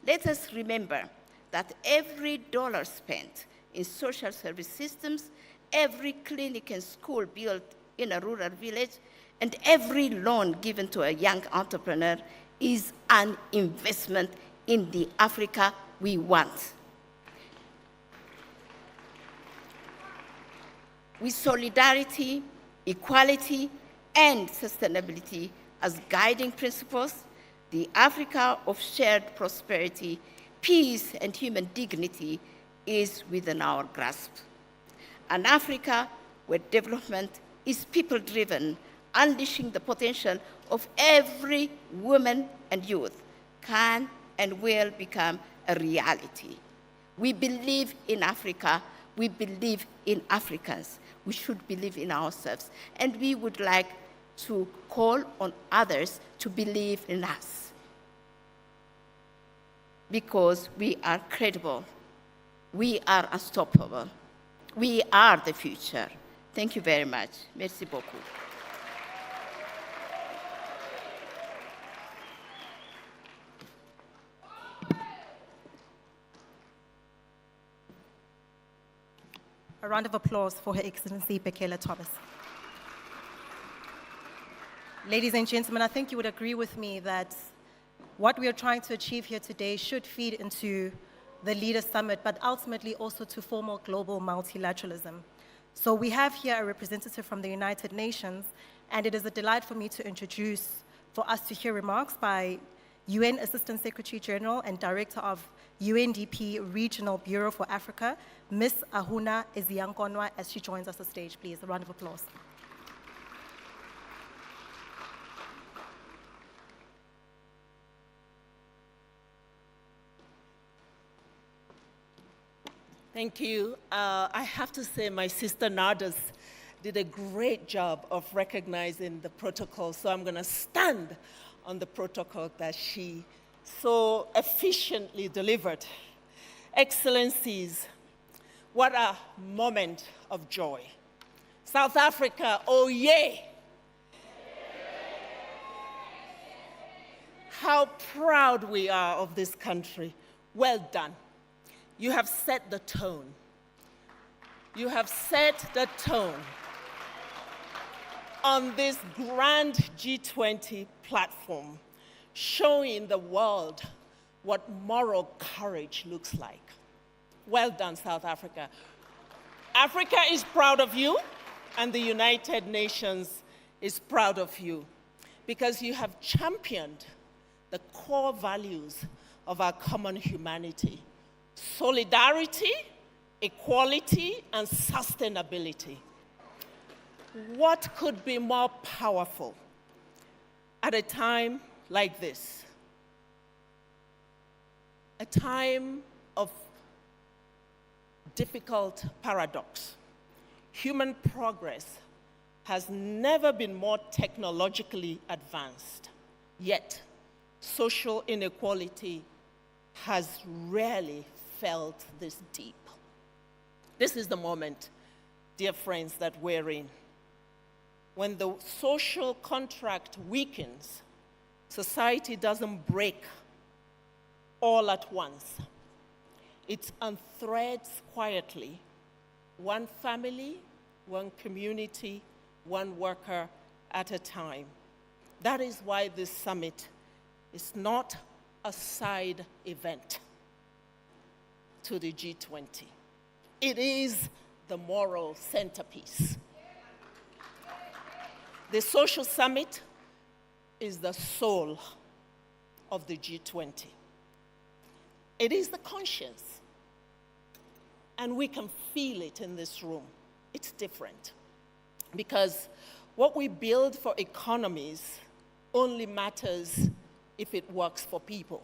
Let us remember that every dollar spent in social service systems, every clinic and school built in a rural village, and every loan given to a young entrepreneur is an investment in the Africa we want. With solidarity, equality, and sustainability as guiding principles, the Africa of shared prosperity, peace, and human dignity is within our grasp. An Africa where development is people-driven, unleashing the potential of every woman and youth can and will become a reality. We believe in Africa. We believe in Africans. We should believe in ourselves. And we would like to call on others to believe in us, because we are credible. We are unstoppable. We are the future. Thank you very much. Merci beaucoup. A round of applause for Her Excellency Bekele Thomas. Ladies and gentlemen, I think you would agree with me that what we are trying to achieve here today should feed into the Leaders Summit, but ultimately also to formal global multilateralism. So we have here a representative from the United Nations, and it is a delight for me to introduce, for us to hear remarks by UN Assistant Secretary General and Director of UNDP Regional Bureau for Africa, Ms. Ahuna Eziankonwa, as she joins us on stage. Please, a round of applause. Thank you. I have to say my sister Nardas did a great job of recognizing the protocol, so I'm going to stand on the protocol that she so efficiently delivered. Excellencies, what a moment of joy. South Africa, oh yay! How proud we are of this country. Well done. You have set the tone. You have set the tone on this grand G20 platform, showing the world what moral courage looks like. Well done, South Africa. Africa is proud of you, and the United Nations is proud of you, because you have championed the core values of our common humanity: solidarity, equality, and sustainability. What could be more powerful at a time like this? A time of difficult paradox. Human progress has never been more technologically advanced, yet social inequality has rarely felt this deep. This is the moment, dear friends, that we're in. When the social contract weakens, society doesn't break all at once. It unthreads quietly, one family, one community, one worker at a time. That is why this summit is not a side event to the G20. It is the moral centerpiece. The Social Summit is the soul of the G20. It is the conscience, and we can feel it in this room. It's different, because what we build for economies only matters if it works for people.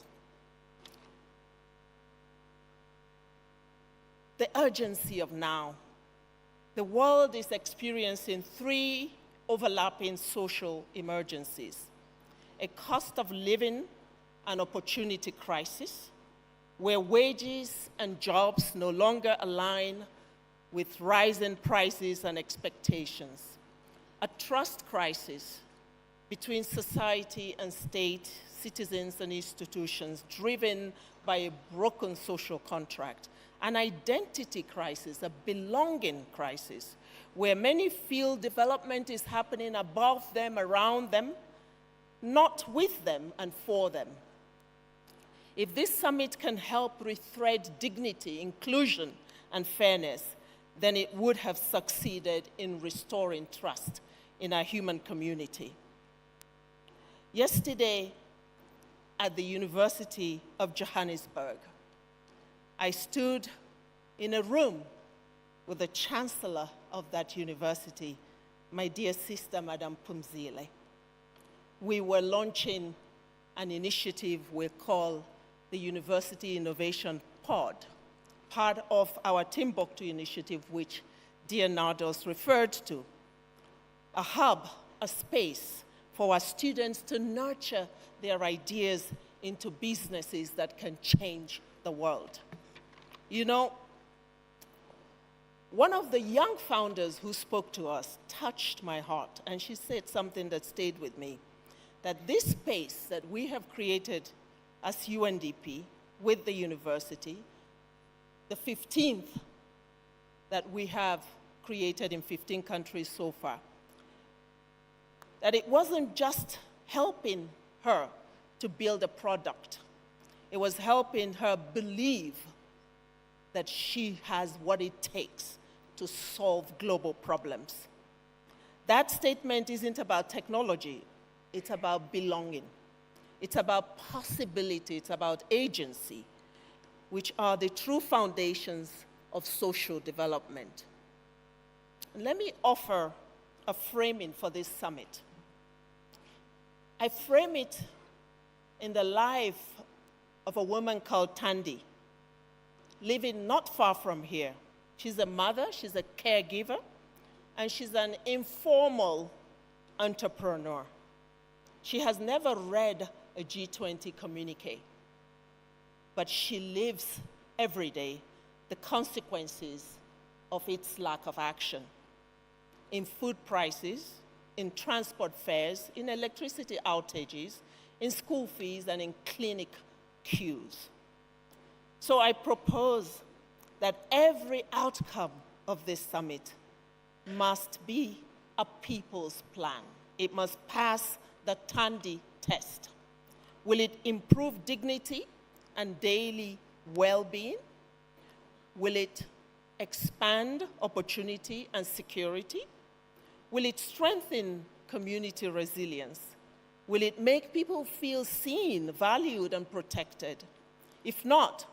The urgency of now. The world is experiencing 3 overlapping social emergencies: a cost of living and opportunity crisis, where wages and jobs no longer align with rising prices and expectations; a trust crisis between society and state, citizens and institutions, driven by a broken social contract; an identity crisis, a belonging crisis, where many feel development is happening above them, around them, not with them and for them. If this summit can help rethread dignity, inclusion, and fairness, then it would have succeeded in restoring trust in our human community. Yesterday, at the University of Johannesburg, I stood in a room with the chancellor of that university, my dear sister, Madam Phumzile. We were launching an initiative we call the University Innovation Pod, part of our Timbuktu initiative, which dear Nardos referred to. A hub, a space for our students to nurture their ideas into businesses that can change the world. You know, one of the young founders who spoke to us touched my heart, and she said something that stayed with me, that this space that we have created as UNDP with the university, the 15th that we have created in 15 countries so far, that it wasn't just helping her to build a product. It was helping her believe that she has what it takes to solve global problems. That statement isn't about technology, it's about belonging. It's about possibility, it's about agency, which are the true foundations of social development. And let me offer a framing for this summit. I frame it in the life of a woman called Thandi, living not far from here. She's a mother, she's a caregiver, and she's an informal entrepreneur. She has never read a G20 communique, but she lives every day the consequences of its lack of action in food prices, in transport fares, in electricity outages, in school fees, and in clinic queues. So I propose that every outcome of this summit must be a people's plan. It must pass the Thandi test. Will it improve dignity and daily well-being? Will it expand opportunity and security? Will it strengthen community resilience? Will it make people feel seen, valued, and protected? If not,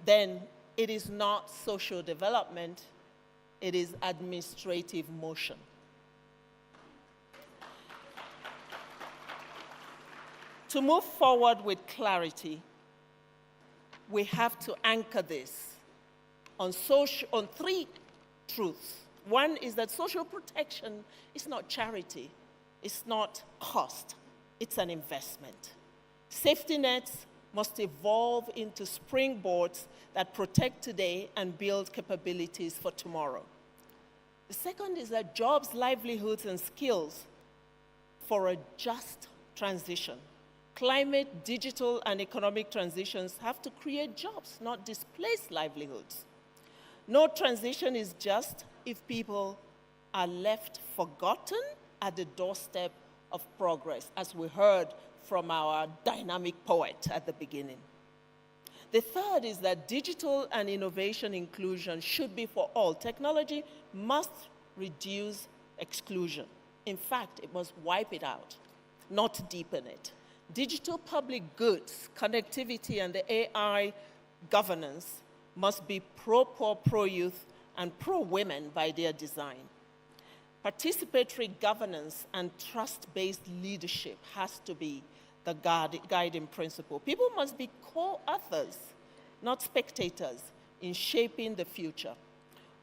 then it is not social development, it is administrative motion. To move forward with clarity, we have to anchor this on three truths. One is that social protection is not charity, it's not cost, it's an investment. Safety nets must evolve into springboards that protect today and build capabilities for tomorrow. The second is that jobs, livelihoods, and skills for a just transition. Climate, digital, and economic transitions have to create jobs, not displace livelihoods. No transition is just if people are left forgotten at the doorstep of progress, as we heard from our dynamic poet at the beginning. The third is that digital and innovation inclusion should be for all. Technology must reduce exclusion. In fact, it must wipe it out, not deepen it. Digital public goods, connectivity, and the AI governance must be pro-poor, pro-youth, and pro-women by their design. Participatory governance and trust-based leadership has to be the guiding principle. People must be co-authors, not spectators, in shaping the future.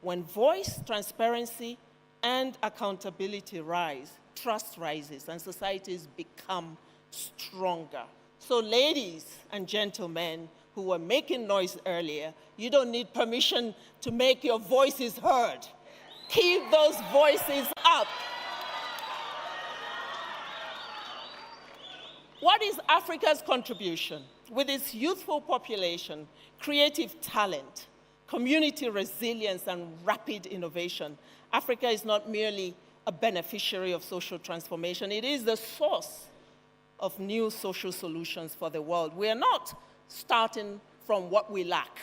When voice, transparency, and accountability rise, trust rises, and societies become stronger. So ladies and gentlemen who were making noise earlier, you don't need permission to make your voices heard. Keep those voices up. What is Africa's contribution? With its youthful population, creative talent, community resilience, and rapid innovation, Africa is not merely a beneficiary of social transformation, it is the source of new social solutions for the world. We are not starting from what we lack.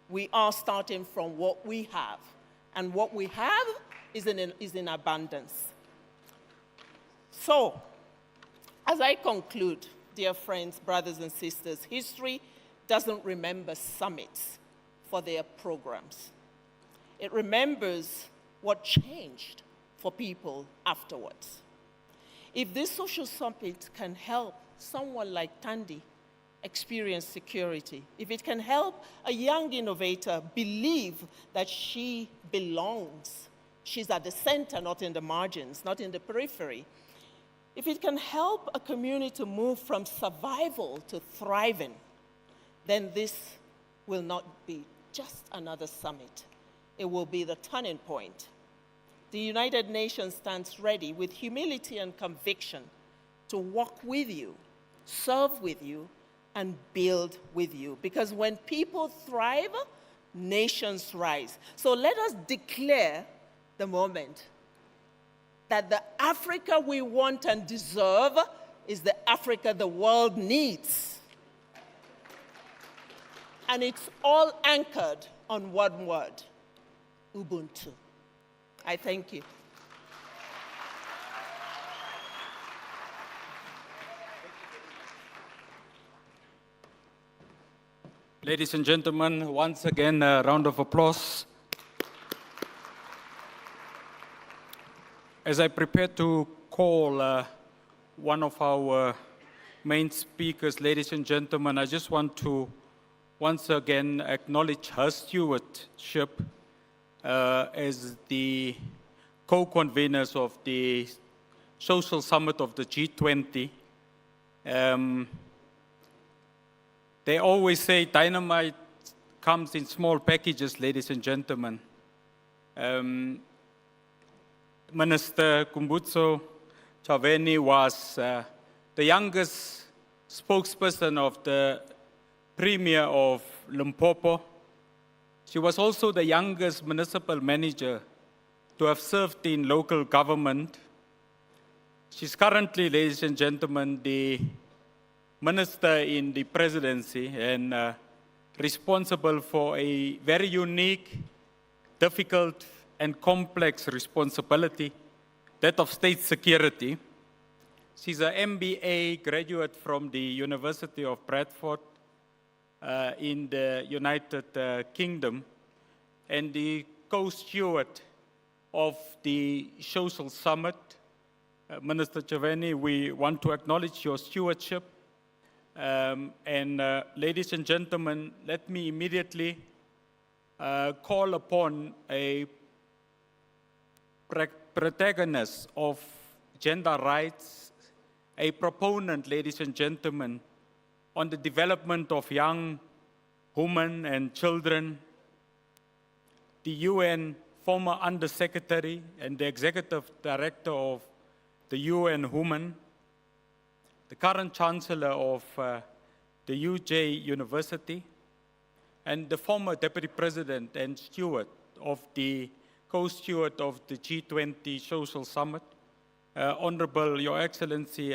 We are starting from what we have. And what we have is in abundance. So, as I conclude, dear friends, brothers and sisters, history doesn't remember summits for their programs. It remembers what changed for people afterwards. If this social summit can help someone like Tandy experience security, if it can help a young innovator believe that she belongs, she's at the center, not in the margins, not in the periphery, if it can help a community move from survival to thriving, then this will not be just another summit. It will be the turning point. The United Nations stands ready with humility and conviction to walk with you, serve with you, and build with you. Because when people thrive, nations rise. So let us declare the moment that the Africa we want and deserve is the Africa the world needs. And it's all anchored on one word, Ubuntu. I thank you. Ladies and gentlemen, once again, a round of applause. As I prepare to call one of our main speakers, ladies and gentlemen, I just want to once again acknowledge her stewardship as the co-conveners of the Social Summit of the G20. They always say dynamite comes in small packages, ladies and gentlemen. Minister Kumbutso Chaveni was the youngest spokesperson of the Premier of Limpopo. She was also the youngest municipal manager to have served in local government. She's currently, ladies and gentlemen, the minister in the presidency and responsible for a very unique, difficult, and complex responsibility, that of state security. She's an MBA graduate from the University of Bradford in the United Kingdom, and the co-steward of the Social Summit. Minister Chaveni, we want to acknowledge your stewardship. Ladies and gentlemen, let me immediately call upon a protagonist of gender rights, a proponent, ladies and gentlemen, on the development of young women and children, the UN former Under-Secretary and the Executive Director of the UN Women, the current Chancellor of the UJ University, and the former Deputy President and steward of the co-steward of the G20 Social Summit, Honorable Your Excellency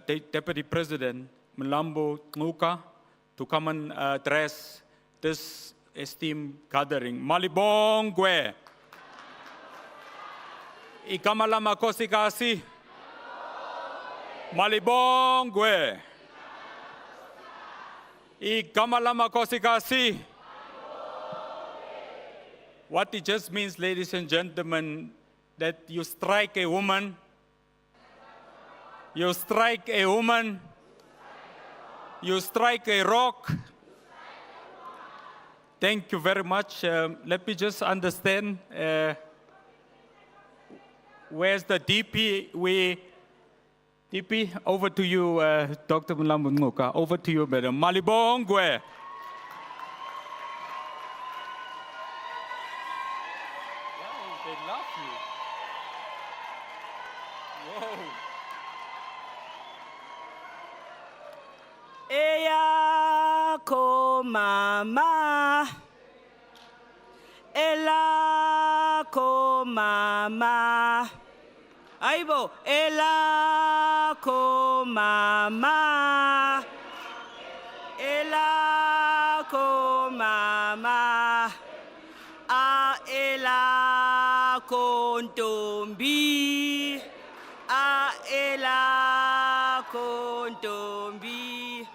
Deputy President Mlambo Ngcuka, to come and address this esteemed gathering. Malibongwe. Ikamalama kosikasi. Malibongwe. Ikamalama kosikasi. What it just means, ladies and gentlemen, that you strike a woman, you strike a woman, you strike a rock. Thank you very much. Let me just understand, where's the DP? DP, over to you, Dr. Mlambo Ngcuka. Over to you, Madam. Malibongwe. They love you. Whoa. Eyakho mama, elakho mama, ayibo, elakho mama, elakho mama, a elakho ntombi, a elakho ntombi,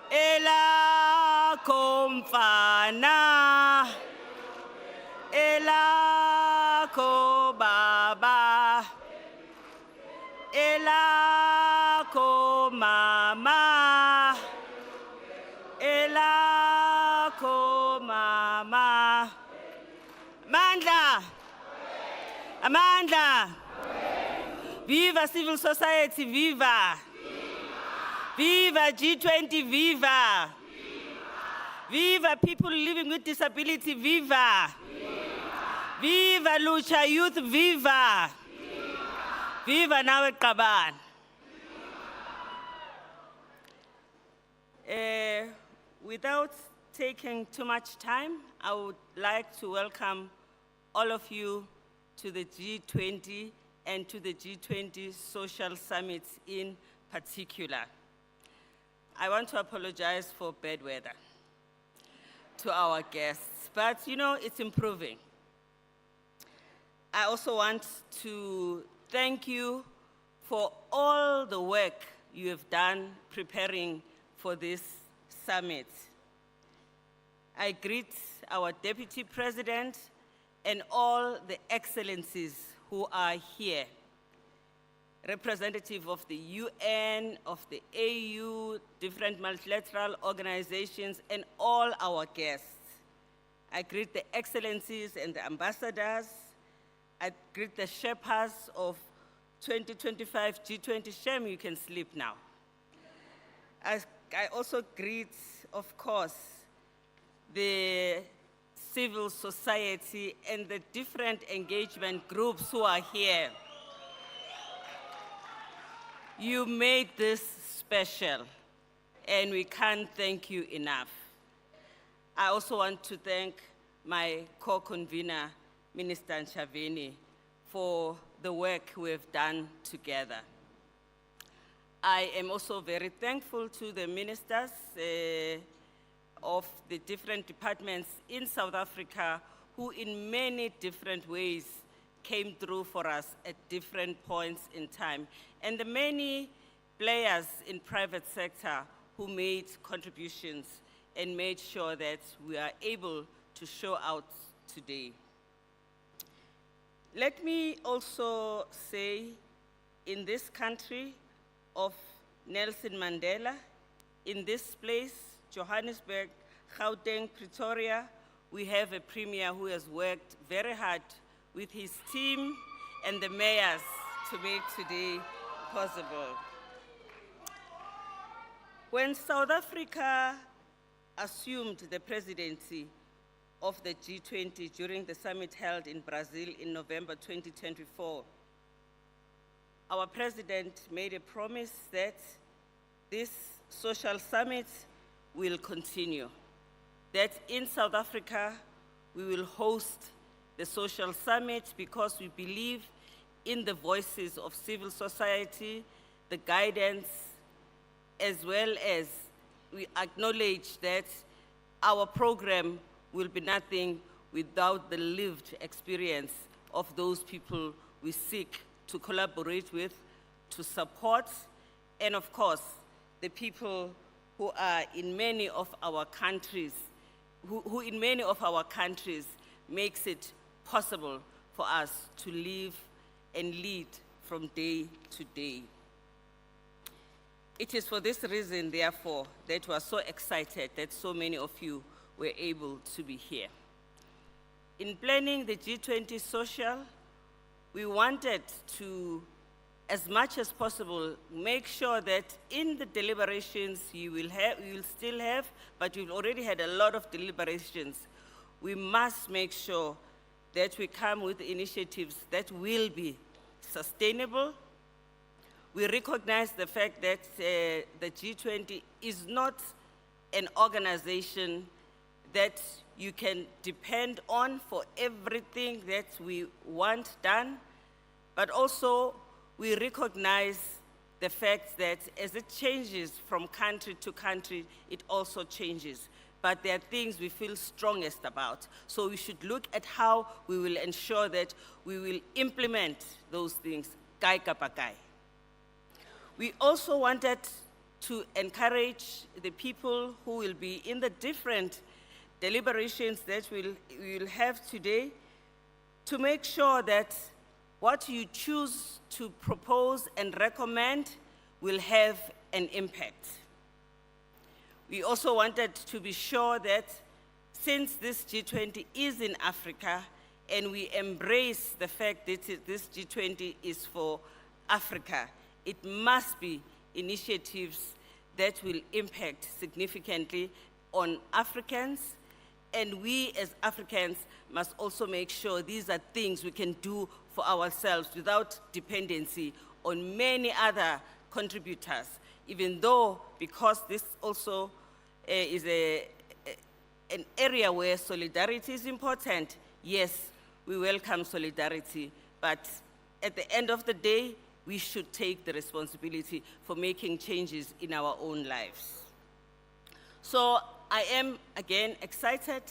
elakho mfana, elakho baba, elakho mama, elakho mama. Amandla, Amandla. Viva civil society, viva. Viva G20, viva. Viva people living with disability, viva. Viva Lucha Youth, viva. Viva Nawe Qaban. Without taking too much time, I would like to welcome all of you to the G20 and to the G20 Social Summit in particular. I want to apologize for bad weather to our guests, but you know, it's improving. I also want to thank you for all the work you have done preparing for this summit. I greet our Deputy President and all the excellencies who are here, representative of the UN, of the AU, different multilateral organizations, and all our guests. I greet the excellencies and the ambassadors. I greet the shepherds of 2025 G20. Shame you can sleep now. I also greet, of course, the civil society and the different engagement groups who are here. You made this special, and we can't thank you enough. I also want to thank my co-convener, Minister Chaveni, for the work we've done together. I am also very thankful to the ministers of the different departments in South Africa who in many different ways came through for us at different points in time, and the many players in private sector who made contributions and made sure that we are able to show out today. Let me also say, in this country of Nelson Mandela, in this place, Johannesburg, Gauteng, Pretoria, we have a premier who has worked very hard with his team and the mayors to make today possible. When South Africa assumed the presidency of the G20 during the summit held in Brazil in November 2024, our president made a promise that this social summit will continue, that in South Africa we will host the social summit because we believe in the voices of civil society, the guidance, as well as we acknowledge that our program will be nothing without the lived experience of those people we seek to collaborate with, to support, and of course, the people who are in many of our countries, who in many of our countries makes it possible for us to live and lead from day to day. It is for this reason, therefore, that we are so excited that so many of you were able to be here. In planning the G20 Social, we wanted to, as much as possible, make sure that in the deliberations you will still have, but you've already had a lot of deliberations, we must make sure that we come with initiatives that will be sustainable. We recognize the fact that the G20 is not an organization that you can depend on for everything that we want done, but also we recognize the fact that as it changes from country to country, it also changes. But there are things we feel strongest about. So we should look at how we will ensure that we will implement those things, kai kapa kai. We also wanted to encourage the people who will be in the different deliberations that we will have today to make sure that what you choose to propose and recommend will have an impact. We also wanted to be sure that since this G20 is in Africa and we embrace the fact that this G20 is for Africa, it must be initiatives that will impact significantly on Africans, and we as Africans must also make sure these are things we can do for ourselves without dependency on many other contributors, even though, because this also is an area where solidarity is important, yes, we welcome solidarity, but at the end of the day, we should take the responsibility for making changes in our own lives. So I am, again, excited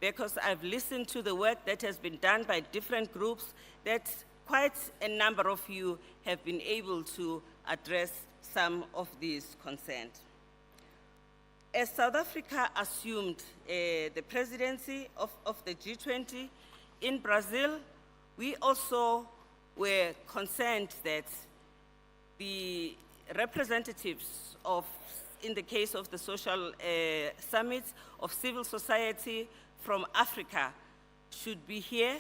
because I've listened to the work that has been done by different groups that quite a number of you have been able to address some of these concerns. As South Africa assumed the presidency of the G20 in Brazil, we also were concerned that the representatives of, in the case of the social summit, of civil society from Africa should be here,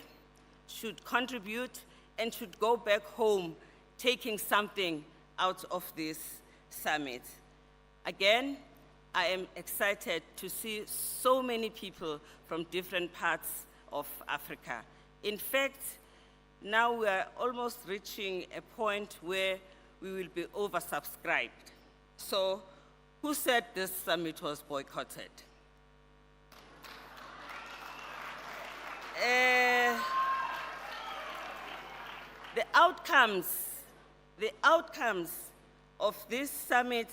should contribute, and should go back home taking something out of this summit. Again, I am excited to see so many people from different parts of Africa. In fact, now we are almost reaching a point where we will be oversubscribed. So, who said this summit was boycotted? The outcomes of this summit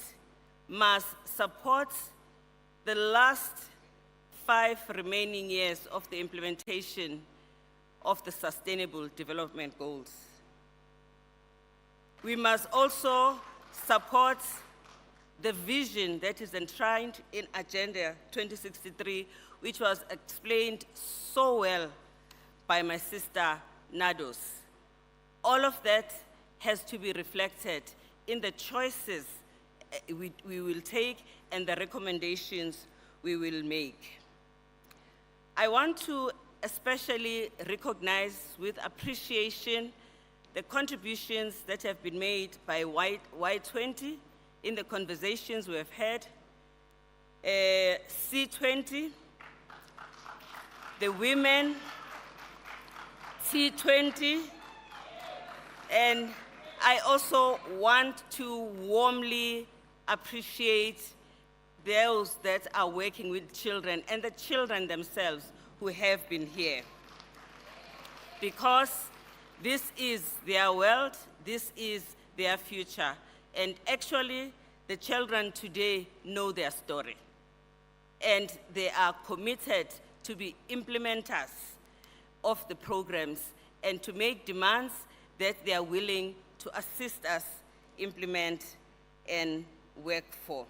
must support the last 5 remaining years of the implementation of the Sustainable Development Goals. We must also support the vision that is enshrined in Agenda 2063, which was explained so well by my sister Nados. All of that has to be reflected in the choices we will take and the recommendations we will make. I want to especially recognize with appreciation the contributions that have been made by Y20 in the conversations we have had, C20, the women, T20, and I also want to warmly appreciate those that are working with children and the children themselves who have been here. Because this is their world, this is their future. And actually, the children today know their story. And they are committed to be implementers of the programs and to make demands that they are willing to assist us implement and work for.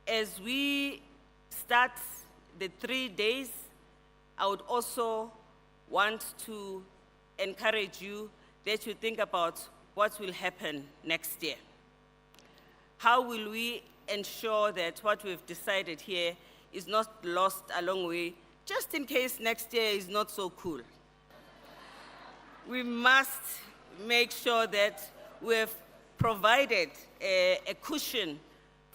As we start the 3 days, I would also want to encourage you that you think about what will happen next year. How will we ensure that what we've decided here is not lost along the way, just in case next year is not so cool? We must make sure that we've provided a cushion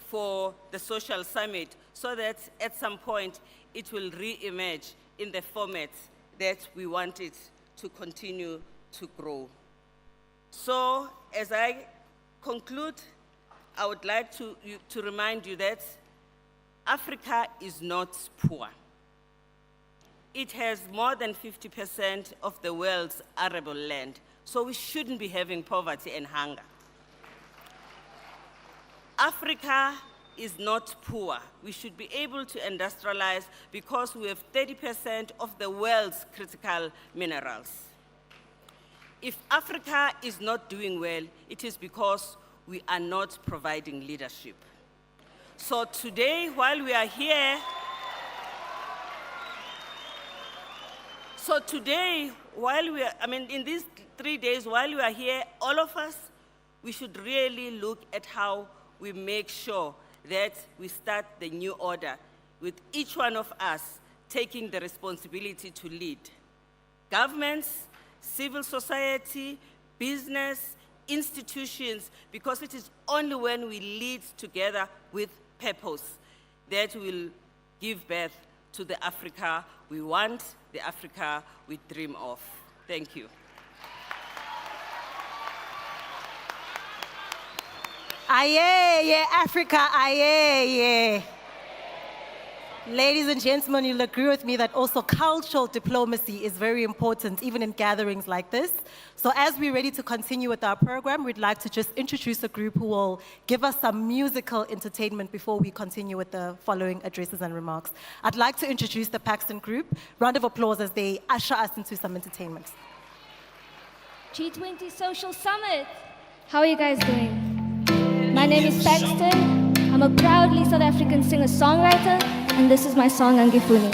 for the social summit so that at some point it will re-emerge in the format that we want it to continue to grow. So as I conclude, I would like to remind you that Africa is not poor. It has more than 50% of the world's arable land, so we shouldn't be having poverty and hunger. Africa is not poor. We should be able to industrialize because we have 30% of the world's critical minerals. If Africa is not doing well, it is because we are not providing leadership. So today, while we are here, in these 3 days, while we are here, all of us, we should really look at how we make sure that we start the new order with each one of us taking the responsibility to lead. Governments, civil society, business, institutions, because it is only when we lead together with purpose that we'll give birth to the Africa we want, the Africa we dream of. Thank you. Aye, yeah, Africa, aye, yeah. Ladies and gentlemen, you'll agree with me that also cultural diplomacy is very important, even in gatherings like this. So as we're ready to continue with our program, we'd like to just introduce a group who will give us some musical entertainment before we continue with the following addresses and remarks. I'd like to introduce the Paxton group. Round of applause as they usher us into some entertainment. G20 Social Summit. How are you guys doing? My name is Paxton. I'm a proudly South African singer-songwriter, and this is my song, Angifuni.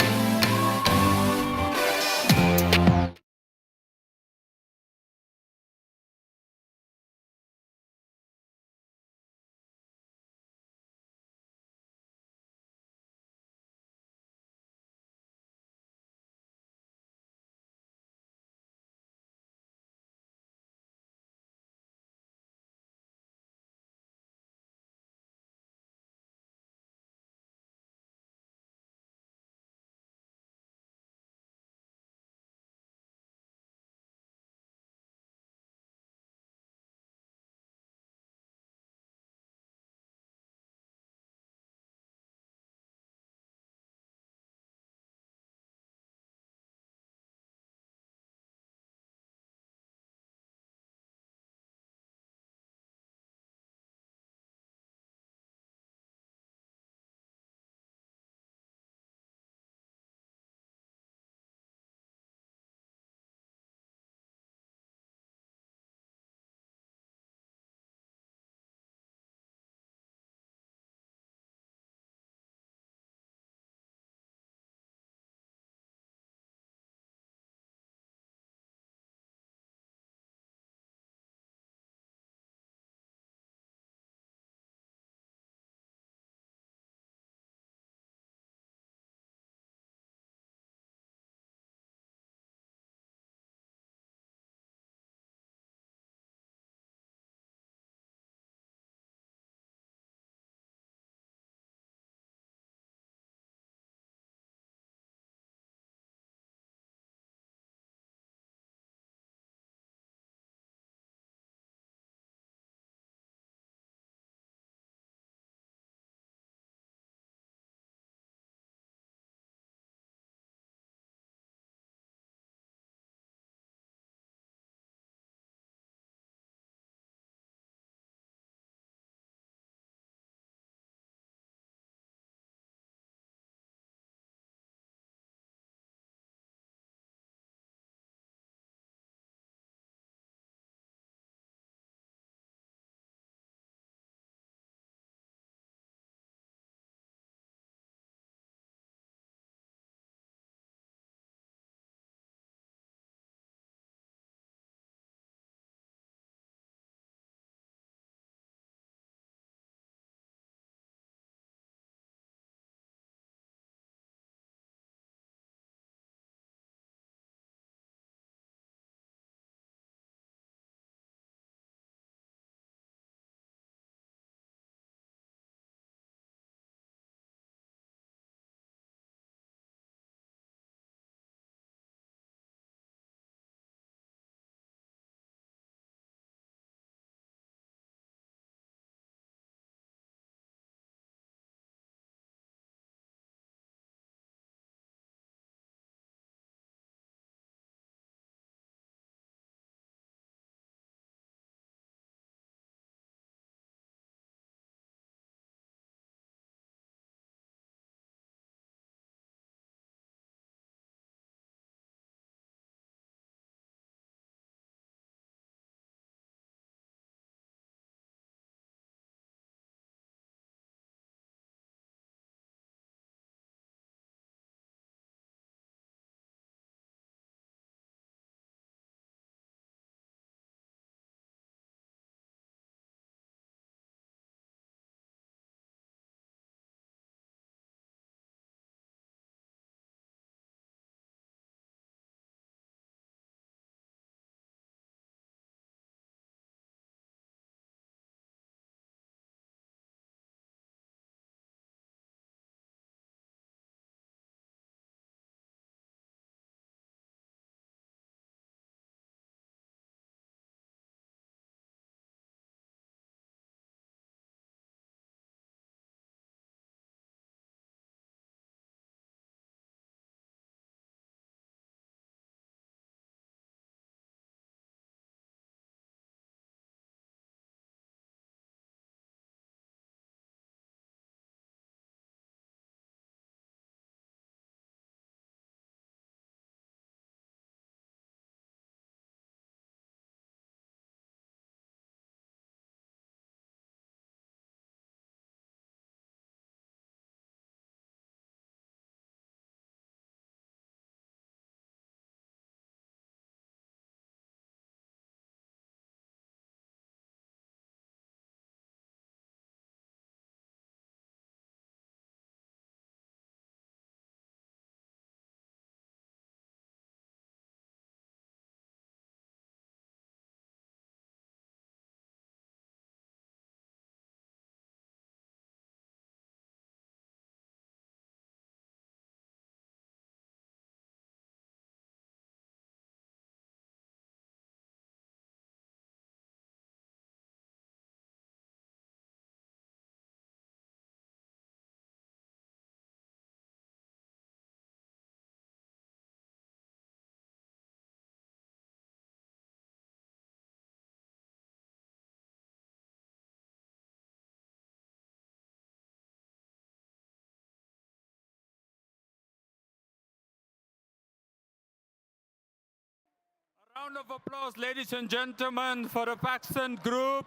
Round of applause, ladies and gentlemen, for the Paxton group.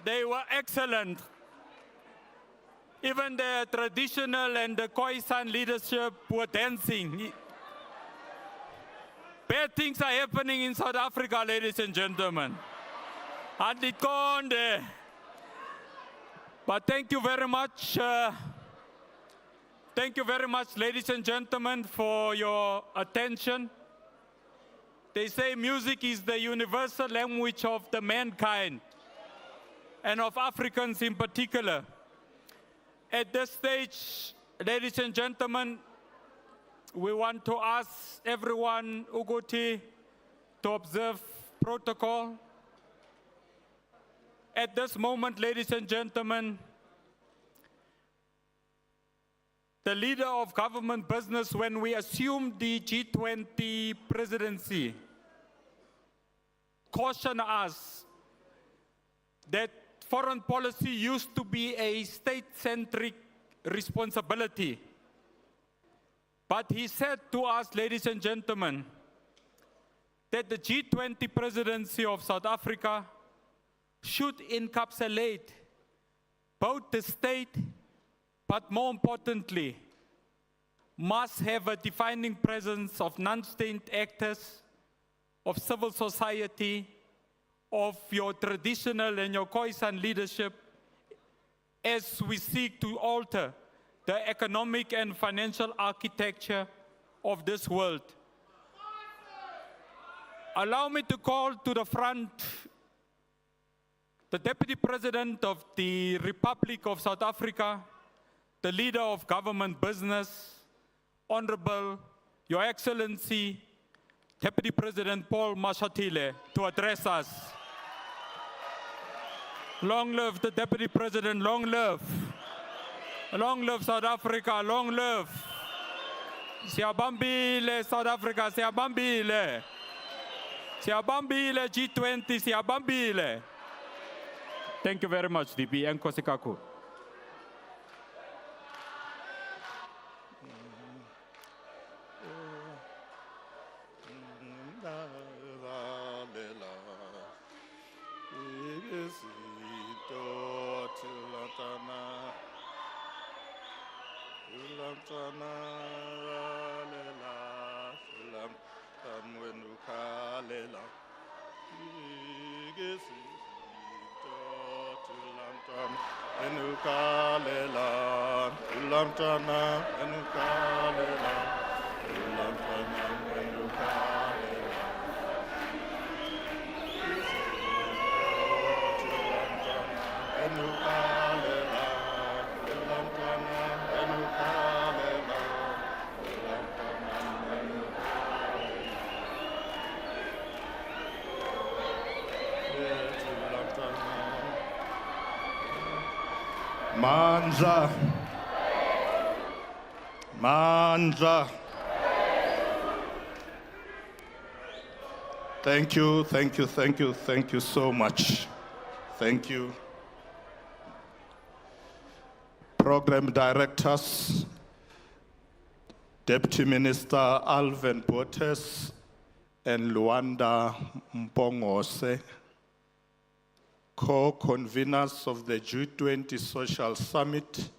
They were excellent. Even the traditional and the Khoisan leadership were dancing. Bad things are happening in South Africa, ladies and gentlemen. But thank you very much. Thank you very much, ladies and gentlemen, for your attention. They say music is the universal language of the mankind, and of Africans in particular. At this stage, ladies and gentlemen, we want to ask everyone, Uguti, to observe protocol. At this moment, ladies and gentlemen, the leader of government business, when we assumed the G20 presidency, cautioned us that foreign policy used to be a state-centric responsibility. But he said to us, ladies and gentlemen, that the G20 presidency of South Africa should encapsulate both the state, but more importantly, must have a defining presence of non-state actors, of civil society, of your traditional and your Khoisan leadership, as we seek to alter the economic and financial architecture of this world. Allow me to call to the front the Deputy President of the Republic of South Africa, the leader of government business, Honorable Your Excellency, Deputy President Paul Mashatile, to address us. Long live the Deputy President, long live. Long live South Africa, long live. Siyabambile South Africa, siyabambile. Siyabambile G20, siyabambile. Thank you very much, DP. Enkosi kakhulu. Mandla. Mandla. Thank you, thank you, thank you, thank you so much. Thank you. Program directors, Deputy Minister Alvin Botes and Luanda Mpongose, co-conveners of the G20 Social Summit,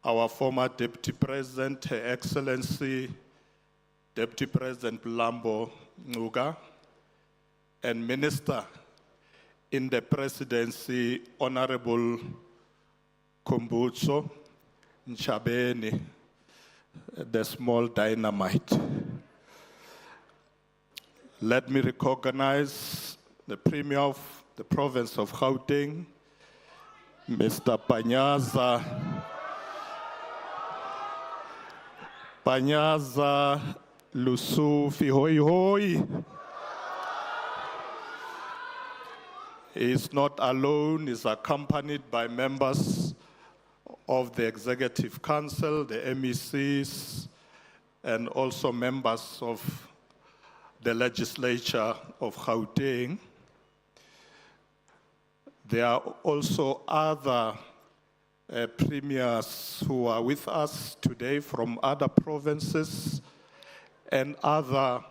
our former Deputy President, Her Excellency, Deputy President Lambo Nuga, and Minister in the Presidency, Honorable Kumbutso Nchabeni, the small dynamite. Let me recognize the Premier of the province of Gauteng, Mr. Panyaza Lusufi Hoi Hoi. He is not alone, he is accompanied by members of the Executive Council, the MECs, and also members of the legislature of Gauteng. There are also other premiers who are with us today from other provinces, and other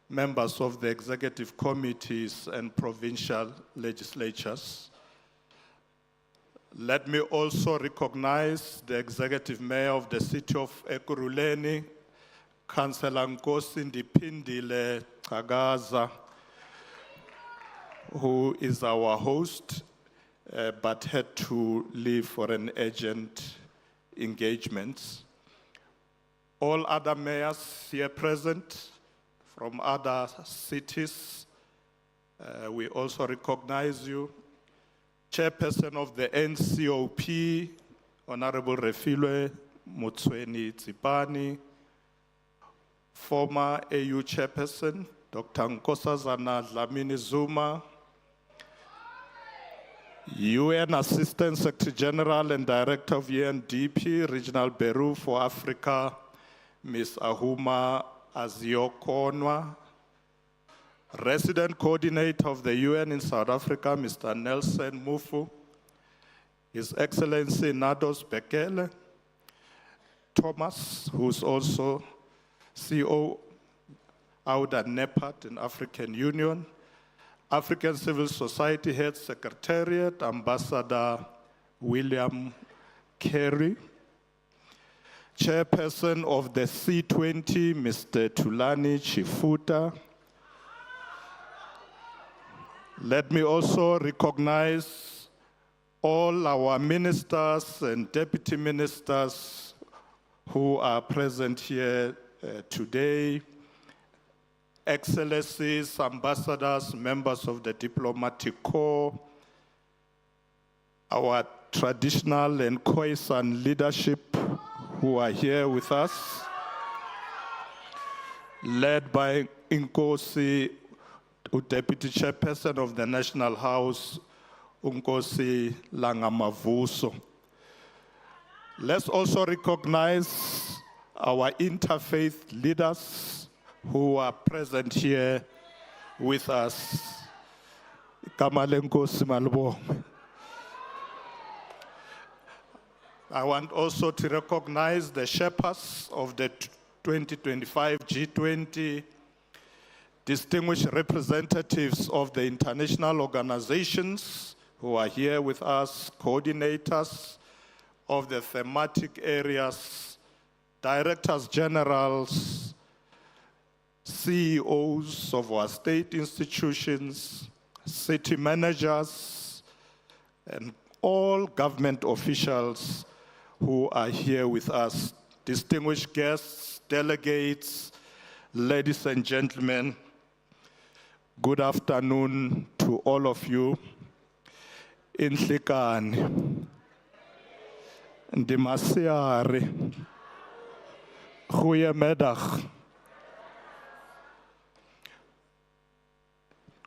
members of the executive committees and provincial legislatures. Let me also recognize the executive mayor of the city of Ekurhuleni, Councillor Nkosi Ndipindile Chagaza, who is our host, but had to leave for an urgent engagement. All other mayors here present from other cities, we also recognize you. Chairperson of the NCOP, Honorable Refilwe Motsweni Tsipani, former AU Chairperson, Dr. Nkosazana Dlamini Zuma, UN Assistant Secretary General and Director of UNDP, Regional Bureau for Africa, Ms. Ahuma Aziokonwa, Resident Coordinator of the UN in South Africa, Mr. Nelson Mufu, His Excellency Nados Bekele, Thomas, who's also CEO out at NEPAD in African Union, African Civil Society Head Secretariat, Ambassador William Carey, Chairperson of the C20, Mr. Tulani Chifuta. Let me also recognize all our ministers and deputy ministers who are present here today, excellencies, ambassadors, members of the diplomatic corps, our traditional and Khoisan leadership who are here with us, led by Nkosi, Deputy Chairperson of the National House, Nkosi Langamavuso. Let's also recognize our interfaith leaders who are present here with us. Kamale Nkosi Malubonge. I want also to recognize the shepherds of the 2025 G20, distinguished representatives of the international organizations who are here with us, coordinators of the thematic areas, directors generals, CEOs of our state institutions, city managers, and all government officials who are here with us, distinguished guests, delegates, ladies and gentlemen. Good afternoon to all of you. Inhlikani, Ndimasiari, Goeiemiddag.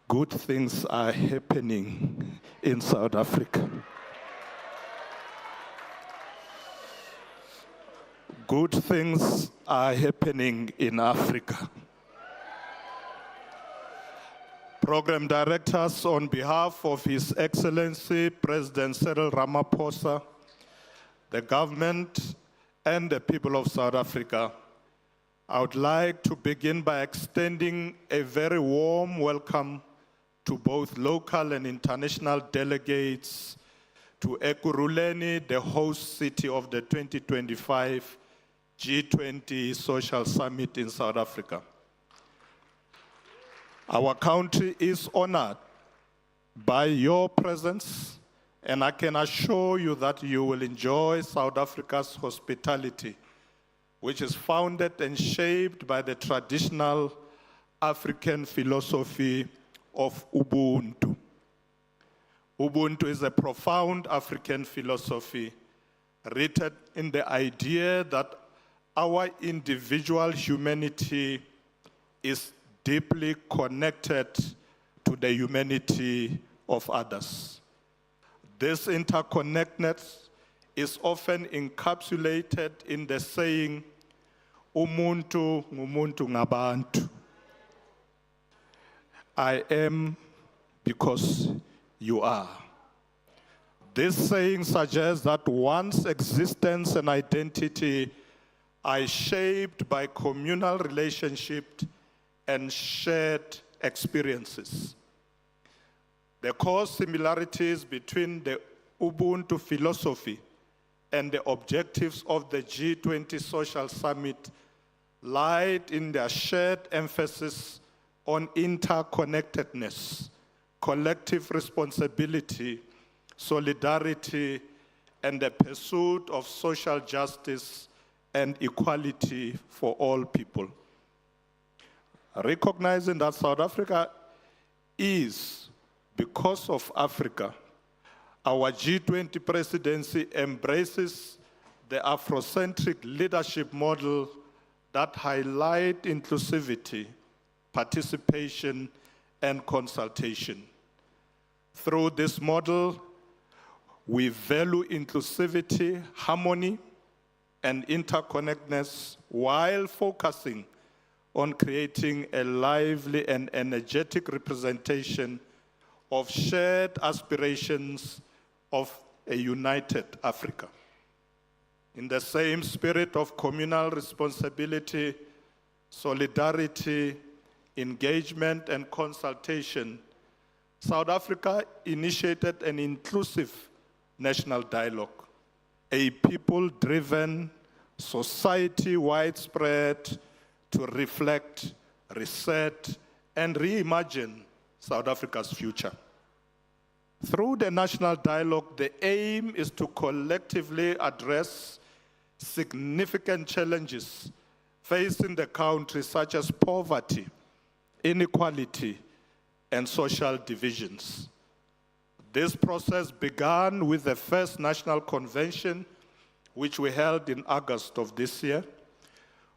Good things are happening in South Africa. Good things are happening in Africa. Program directors, on behalf of His Excellency President Cyril Ramaphosa, the government, and the people of South Africa, I would like to begin by extending a very warm welcome to both local and international delegates to Ekurhuleni, the host city of the 2025 G20 Social Summit in South Africa. Our country is honored by your presence, and I can assure you that you will enjoy South Africa's hospitality, which is founded and shaped by the traditional African philosophy of Ubuntu. Ubuntu is a profound African philosophy rooted in the idea that our individual humanity is deeply connected to the humanity of others. This interconnectedness is often encapsulated in the saying, Umuntu ngumuntu ngabantu. I am because you are. This saying suggests that one's existence and identity are shaped by communal relationships and shared experiences. The core similarities between the Ubuntu philosophy and the objectives of the G20 Social Summit lied in their shared emphasis on interconnectedness, collective responsibility, solidarity, and the pursuit of social justice and equality for all people. Recognizing that South Africa is, because of Africa, our G20 presidency embraces the Afrocentric leadership model that highlight inclusivity, participation, and consultation. Through this model, we value inclusivity, harmony, and interconnectedness while focusing on creating a lively and energetic representation of shared aspirations of a united Africa. In the same spirit of communal responsibility, solidarity, engagement, and consultation, South Africa initiated an inclusive national dialogue, a people-driven, society-widespread to reflect, reset, and reimagine South Africa's future. Through the national dialogue, the aim is to collectively address significant challenges facing the country, such as poverty, inequality, and social divisions. This process began with the first national convention, which we held in August of this year,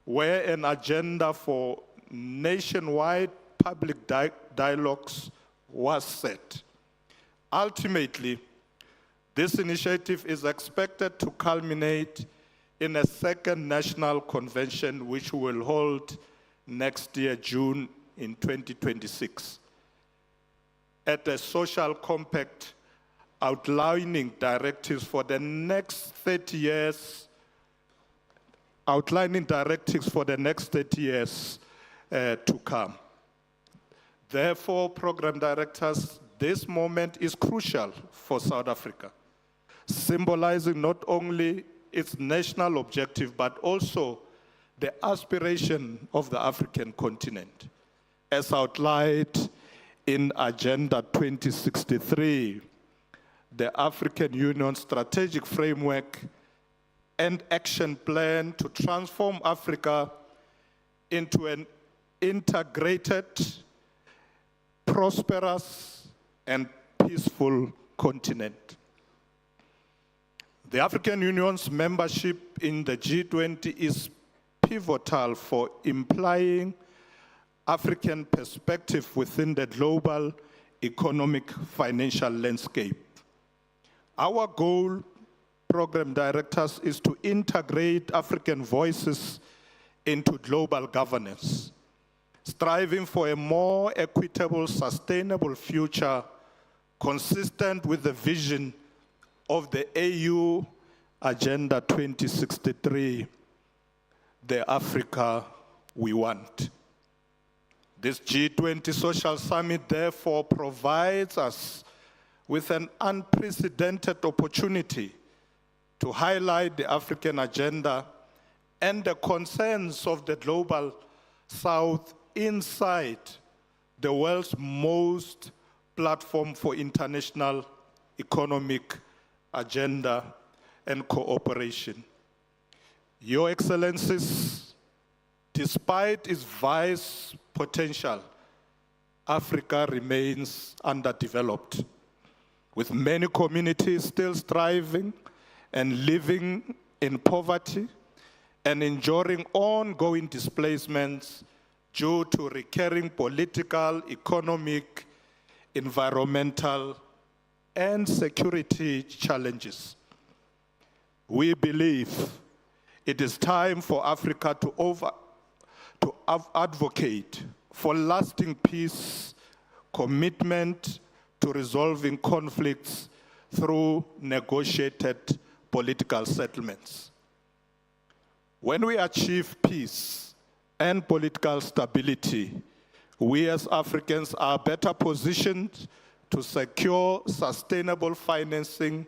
where an agenda for nationwide public dialogues was set. Ultimately, this initiative is expected to culminate in a second national convention, which we will hold next year, June, in 2026, at a social compact outlining directives for the next 30 years, to come. Therefore, program directors, this moment is crucial for South Africa, symbolizing not only its national objective, but also the aspiration of the African continent, as outlined in Agenda 2063, the African Union Strategic Framework and Action Plan to transform Africa into an integrated, prosperous, and peaceful continent. The African Union's membership in the G20 is pivotal for implying African perspective within the global economic financial landscape. Our goal, program directors, is to integrate African voices into global governance, striving for a more equitable, sustainable future consistent with the vision of the AU Agenda 2063, the Africa we want. This G20 Social Summit, therefore, provides us with an unprecedented opportunity to highlight the African agenda and the concerns of the global South inside the world's most platform for international economic agenda and cooperation. Your Excellencies, despite its vast potential, Africa remains underdeveloped, with many communities still striving and living in poverty and enduring ongoing displacements due to recurring political, economic, environmental, and security challenges. We believe it is time for Africa to advocate for lasting peace, commitment to resolving conflicts through negotiated political settlements. When we achieve peace and political stability, we as Africans are better positioned to secure sustainable financing,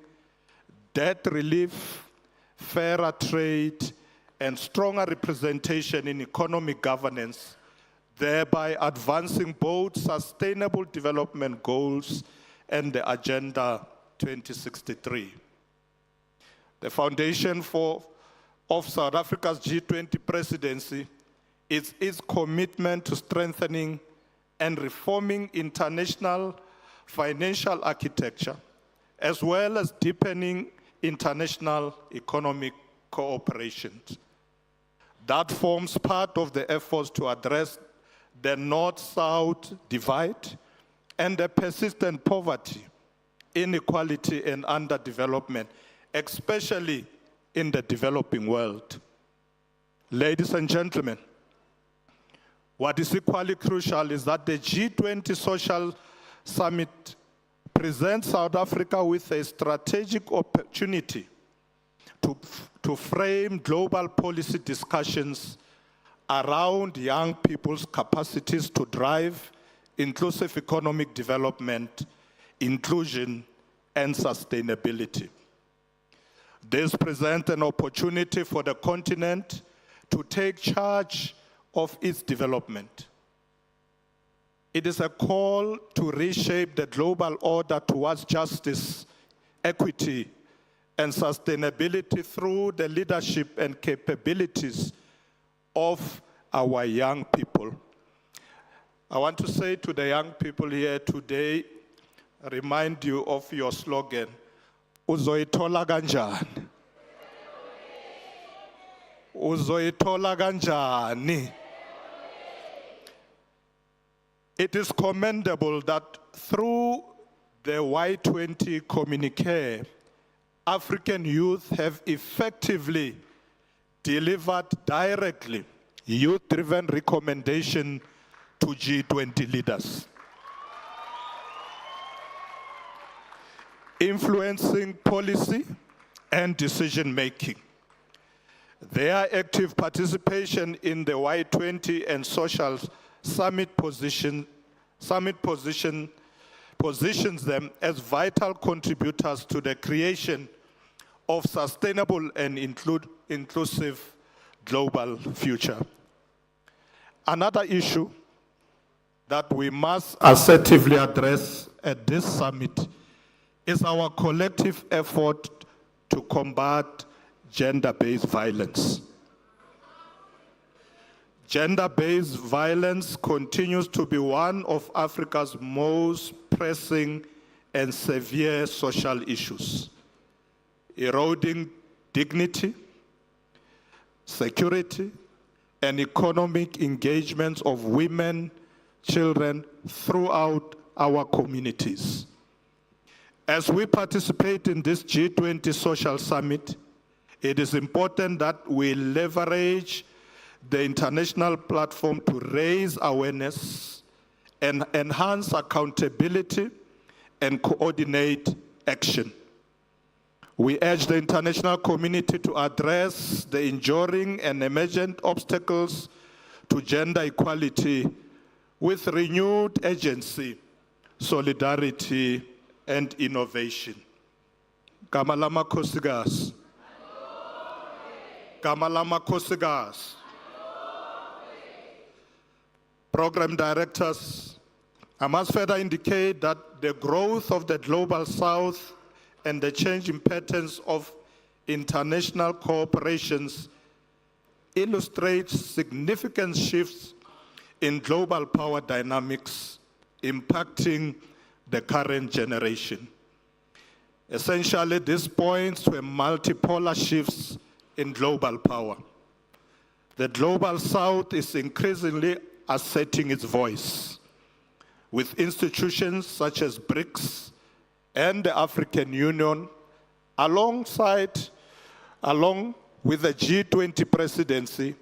debt relief, fairer trade, and stronger representation in economic governance, thereby advancing both sustainable development goals and the Agenda 2063. The foundation of South Africa's G20 presidency is its commitment to strengthening and reforming international financial architecture, as well as deepening international economic cooperation. That forms part of the efforts to address the North-South divide and the persistent poverty, inequality, and underdevelopment, especially in the developing world. Ladies and gentlemen, what is equally crucial is that the G20 Social Summit presents South Africa with a strategic opportunity to frame global policy discussions around young people's capacities to drive inclusive economic development, inclusion, and sustainability. This presents an opportunity for the continent to take charge of its development. It is a call to reshape the global order towards justice, equity, and sustainability through the leadership and capabilities of our young people. I want to say to the young people here today, remind you of your slogan, Uzoitola kanjani? Uzoitola kanjani? It is commendable that through the Y20 communique, African youth have effectively delivered directly youth-driven recommendation to G20 leaders, influencing policy and decision-making. Their active participation in the Y20 and Social Summit positions them as vital contributors to the creation of sustainable and inclusive global future. Another issue that we must assertively address at this summit is our collective effort to combat gender-based violence. Gender-based violence continues to be one of Africa's most pressing and severe social issues, eroding dignity, security, and economic engagement of women, children throughout our communities. As we participate in this G20 Social Summit, it is important that we leverage the international platform to raise awareness and enhance accountability and coordinate action. We urge the international community to address the enduring and emergent obstacles to gender equality with renewed urgency, solidarity, and innovation. Kamalama Kosigas. Kamalama Kosigas. Program directors, I must further indicate that the growth of the Global South and the changing patterns of international cooperations illustrates significant shifts in global power dynamics impacting the current generation. Essentially, this points to a multipolar shifts in global power. The Global South is increasingly asserting its voice, with institutions such as BRICS and the African Union, along with the G20 presidency,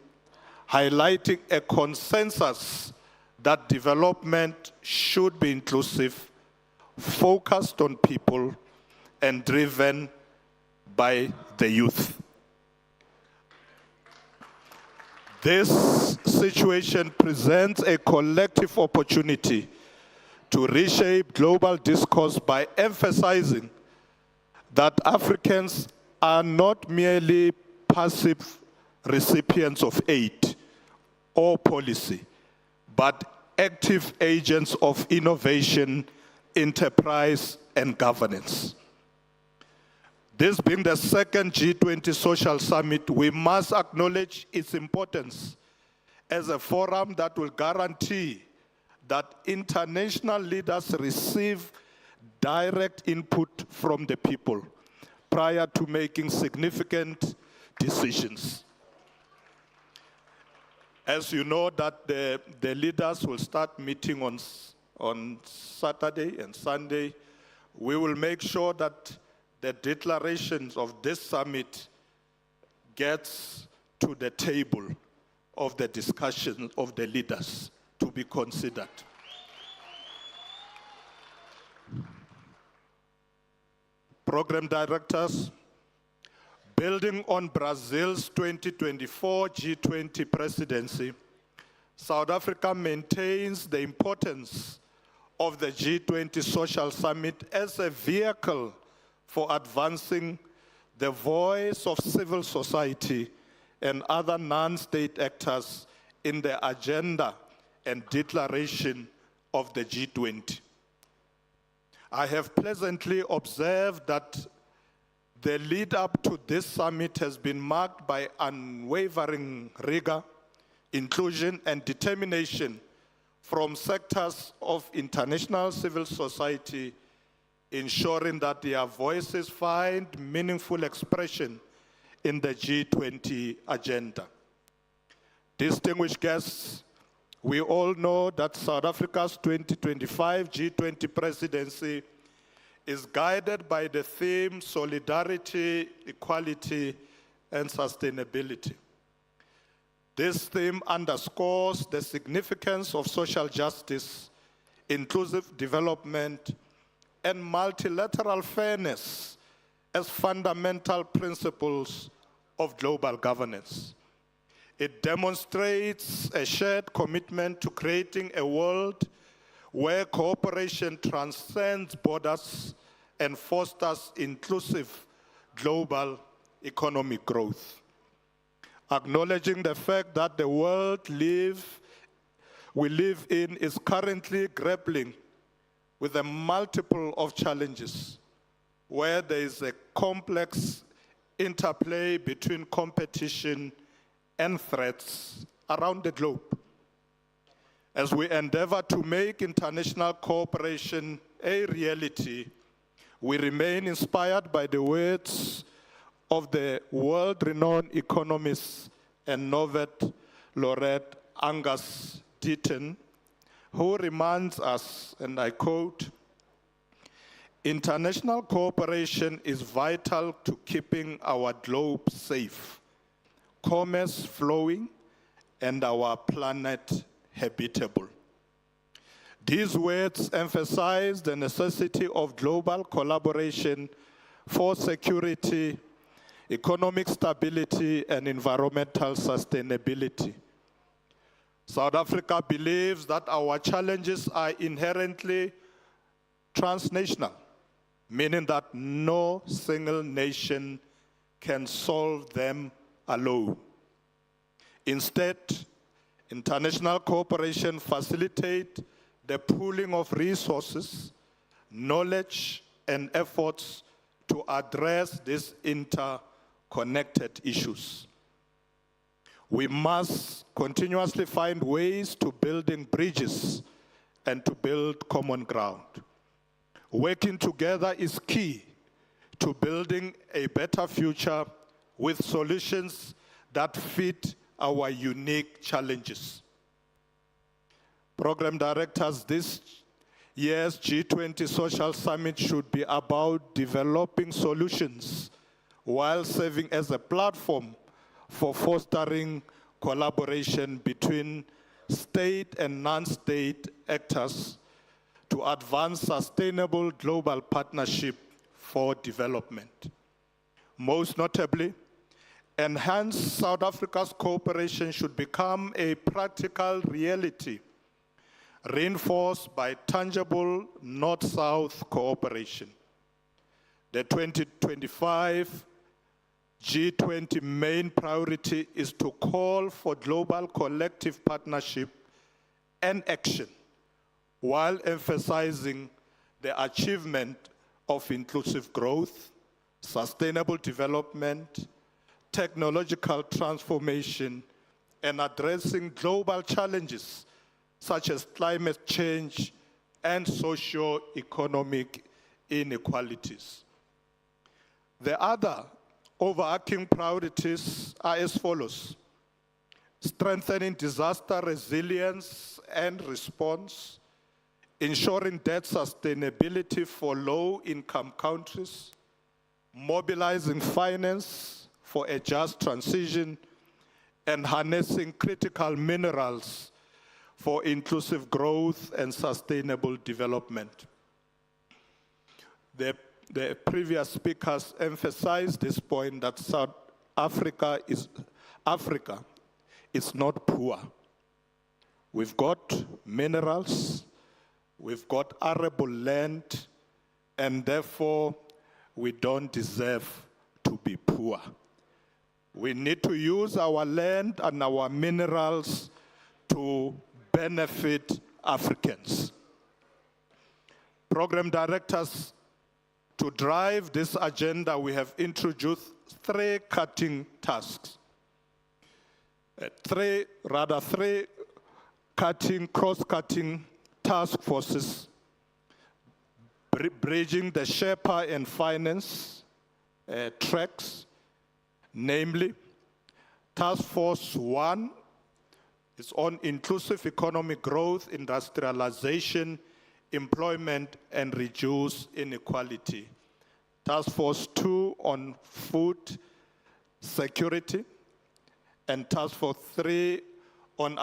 highlighting a consensus that development should be inclusive, focused on people, and driven by the youth. This situation presents a collective opportunity to reshape global discourse by emphasizing that Africans are not merely passive recipients of aid or policy, but active agents of innovation, enterprise, and governance. This being the second G20 Social Summit, we must acknowledge its importance as a forum that will guarantee that international leaders receive direct input from the people prior to making significant decisions. As you know, that the leaders will start meeting on Saturday and Sunday, we will make sure that the declarations of this summit gets to the table of the discussion of the leaders to be considered. Program directors, building on Brazil's 2024 G20 presidency, South Africa maintains the importance of the G20 Social Summit as a vehicle for advancing the voice of civil society and other non-state actors in the agenda and declaration of the G20. I have pleasantly observed that the lead up to this summit has been marked by unwavering rigor, inclusion, and determination from sectors of international civil society, ensuring that their voices find meaningful expression in the G20 agenda. Distinguished guests, we all know that South Africa's 2025 G20 presidency is guided by the theme solidarity, equality, and sustainability. This theme underscores the significance of social justice, inclusive development, and multilateral fairness as fundamental principles of global governance. It demonstrates a shared commitment to creating a world where cooperation transcends borders and fosters inclusive global economic growth. Acknowledging the fact that the world we live in is currently grappling with a multiple of challenges, where there is a complex interplay between competition and threats around the globe. As we endeavor to make international cooperation a reality, we remain inspired by the words of the world-renowned economist and Nobel laureate Angus Deaton, who reminds us, and I quote, "International cooperation is vital to keeping our globe safe, commerce flowing, and our planet habitable." These words emphasize the necessity of global collaboration for security, economic stability, and environmental sustainability. South Africa believes that our challenges are inherently transnational, meaning that no single nation can solve them alone. Instead, international cooperation facilitates the pooling of resources, knowledge, and efforts to address these interconnected issues. We must continuously find ways to building bridges and to build common ground. Working together is key to building a better future with solutions that fit our unique challenges. Program directors, this year's G20 Social Summit should be about developing solutions while serving as a platform for fostering collaboration between state and non-state actors to advance sustainable global partnership for development. Most notably, and hence South Africa's cooperation should become a practical reality, reinforced by tangible North-South cooperation. The 2025 G20 main priority is to call for global collective partnership and action, while emphasizing the achievement of inclusive growth, sustainable development, technological transformation, and addressing global challenges such as climate change and socio-economic inequalities. The other overarching priorities are as follows: strengthening disaster resilience and response, ensuring debt sustainability for low-income countries, mobilizing finance for a just transition, and harnessing critical minerals for inclusive growth and sustainable development. The previous speakers emphasized this point that South Africa is not poor. We've got minerals, we've got arable land, and therefore we don't deserve to be poor. We need to use our land and our minerals to benefit Africans. Program directors, to drive this agenda, we have introduced three cutting tasks. Three cross-cutting task forces, bridging the Sherpa and finance tracks, namely, Task Force 1 is on inclusive economic growth, industrialization, employment, and reduce inequality. Task Force 2 on food security, and Task Force 3 on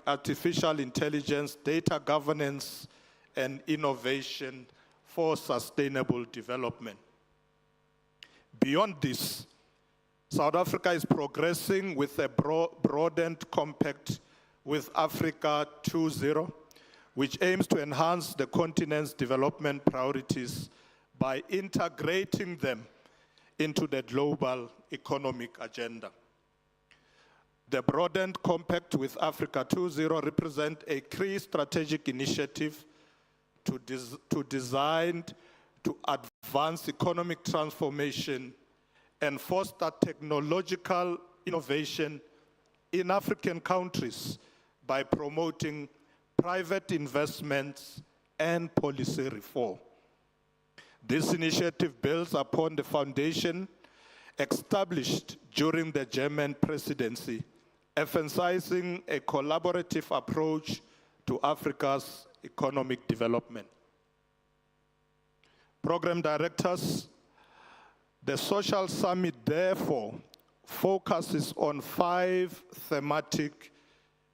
artificial intelligence, data governance, and innovation for sustainable development. Beyond this, South Africa is progressing with a broadened compact with Africa 2.0, which aims to enhance the continent's development priorities by integrating them into the global economic agenda. The broadened compact with Africa 2.0 represents a key strategic initiative designed to advance economic transformation and foster technological innovation in African countries by promoting private investments and policy reform. This initiative builds upon the foundation established during the German presidency, emphasizing a collaborative approach to Africa's economic development. Program directors, the Social Summit, therefore, focuses on 5 thematic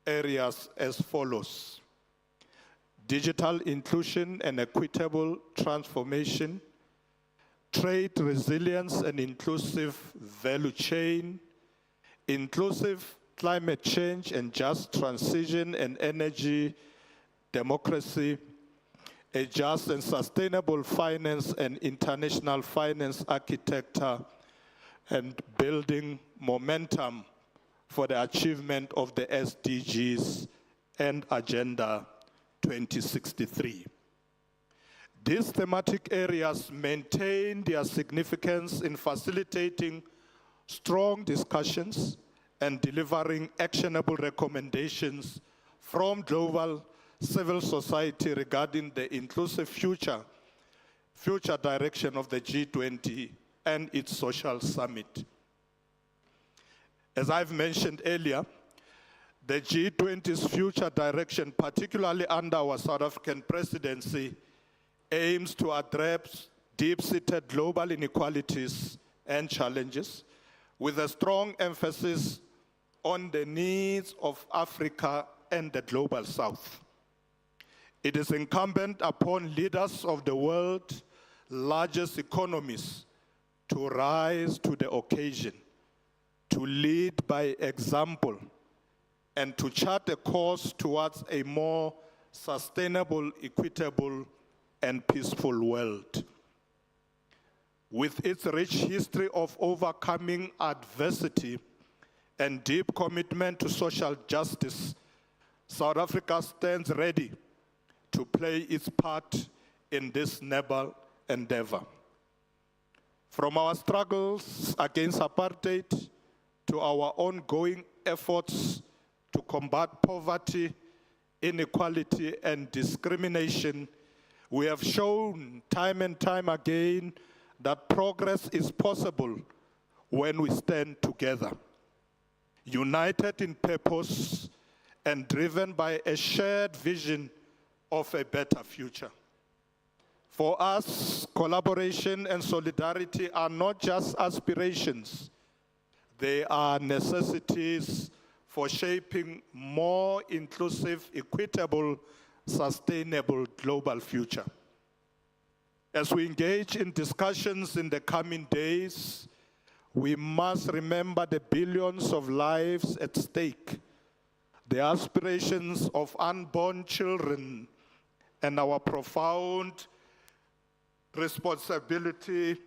areas as follows: digital inclusion and equitable transformation, trade resilience and inclusive value chain, inclusive climate change and just transition and energy democracy, a just and sustainable finance and international finance architecture, and building momentum for the achievement of the SDGs and Agenda 2063. These thematic areas maintain their significance in facilitating strong discussions and delivering actionable recommendations from global civil society regarding the inclusive future direction of the G20 and its social summit. As I've mentioned earlier, the G20's future direction, particularly under our South African presidency, aims to address deep-seated global inequalities and challenges with a strong emphasis on the needs of Africa and the Global South. It is incumbent upon leaders of the world's largest economies to rise to the occasion to lead by example and to chart a course towards a more sustainable, equitable, and peaceful world. With its rich history of overcoming adversity and deep commitment to social justice, South Africa stands ready to play its part in this noble endeavor. From our struggles against apartheid to our ongoing efforts to combat poverty, inequality, and discrimination, we have shown time and time again that progress is possible when we stand together, united in purpose and driven by a shared vision of a better future. For us, collaboration and solidarity are not just aspirations, they are necessities for shaping more inclusive, equitable, sustainable global future. As we engage in discussions in the coming days, we must remember the billions of lives at stake, the aspirations of unborn children, and our profound responsibility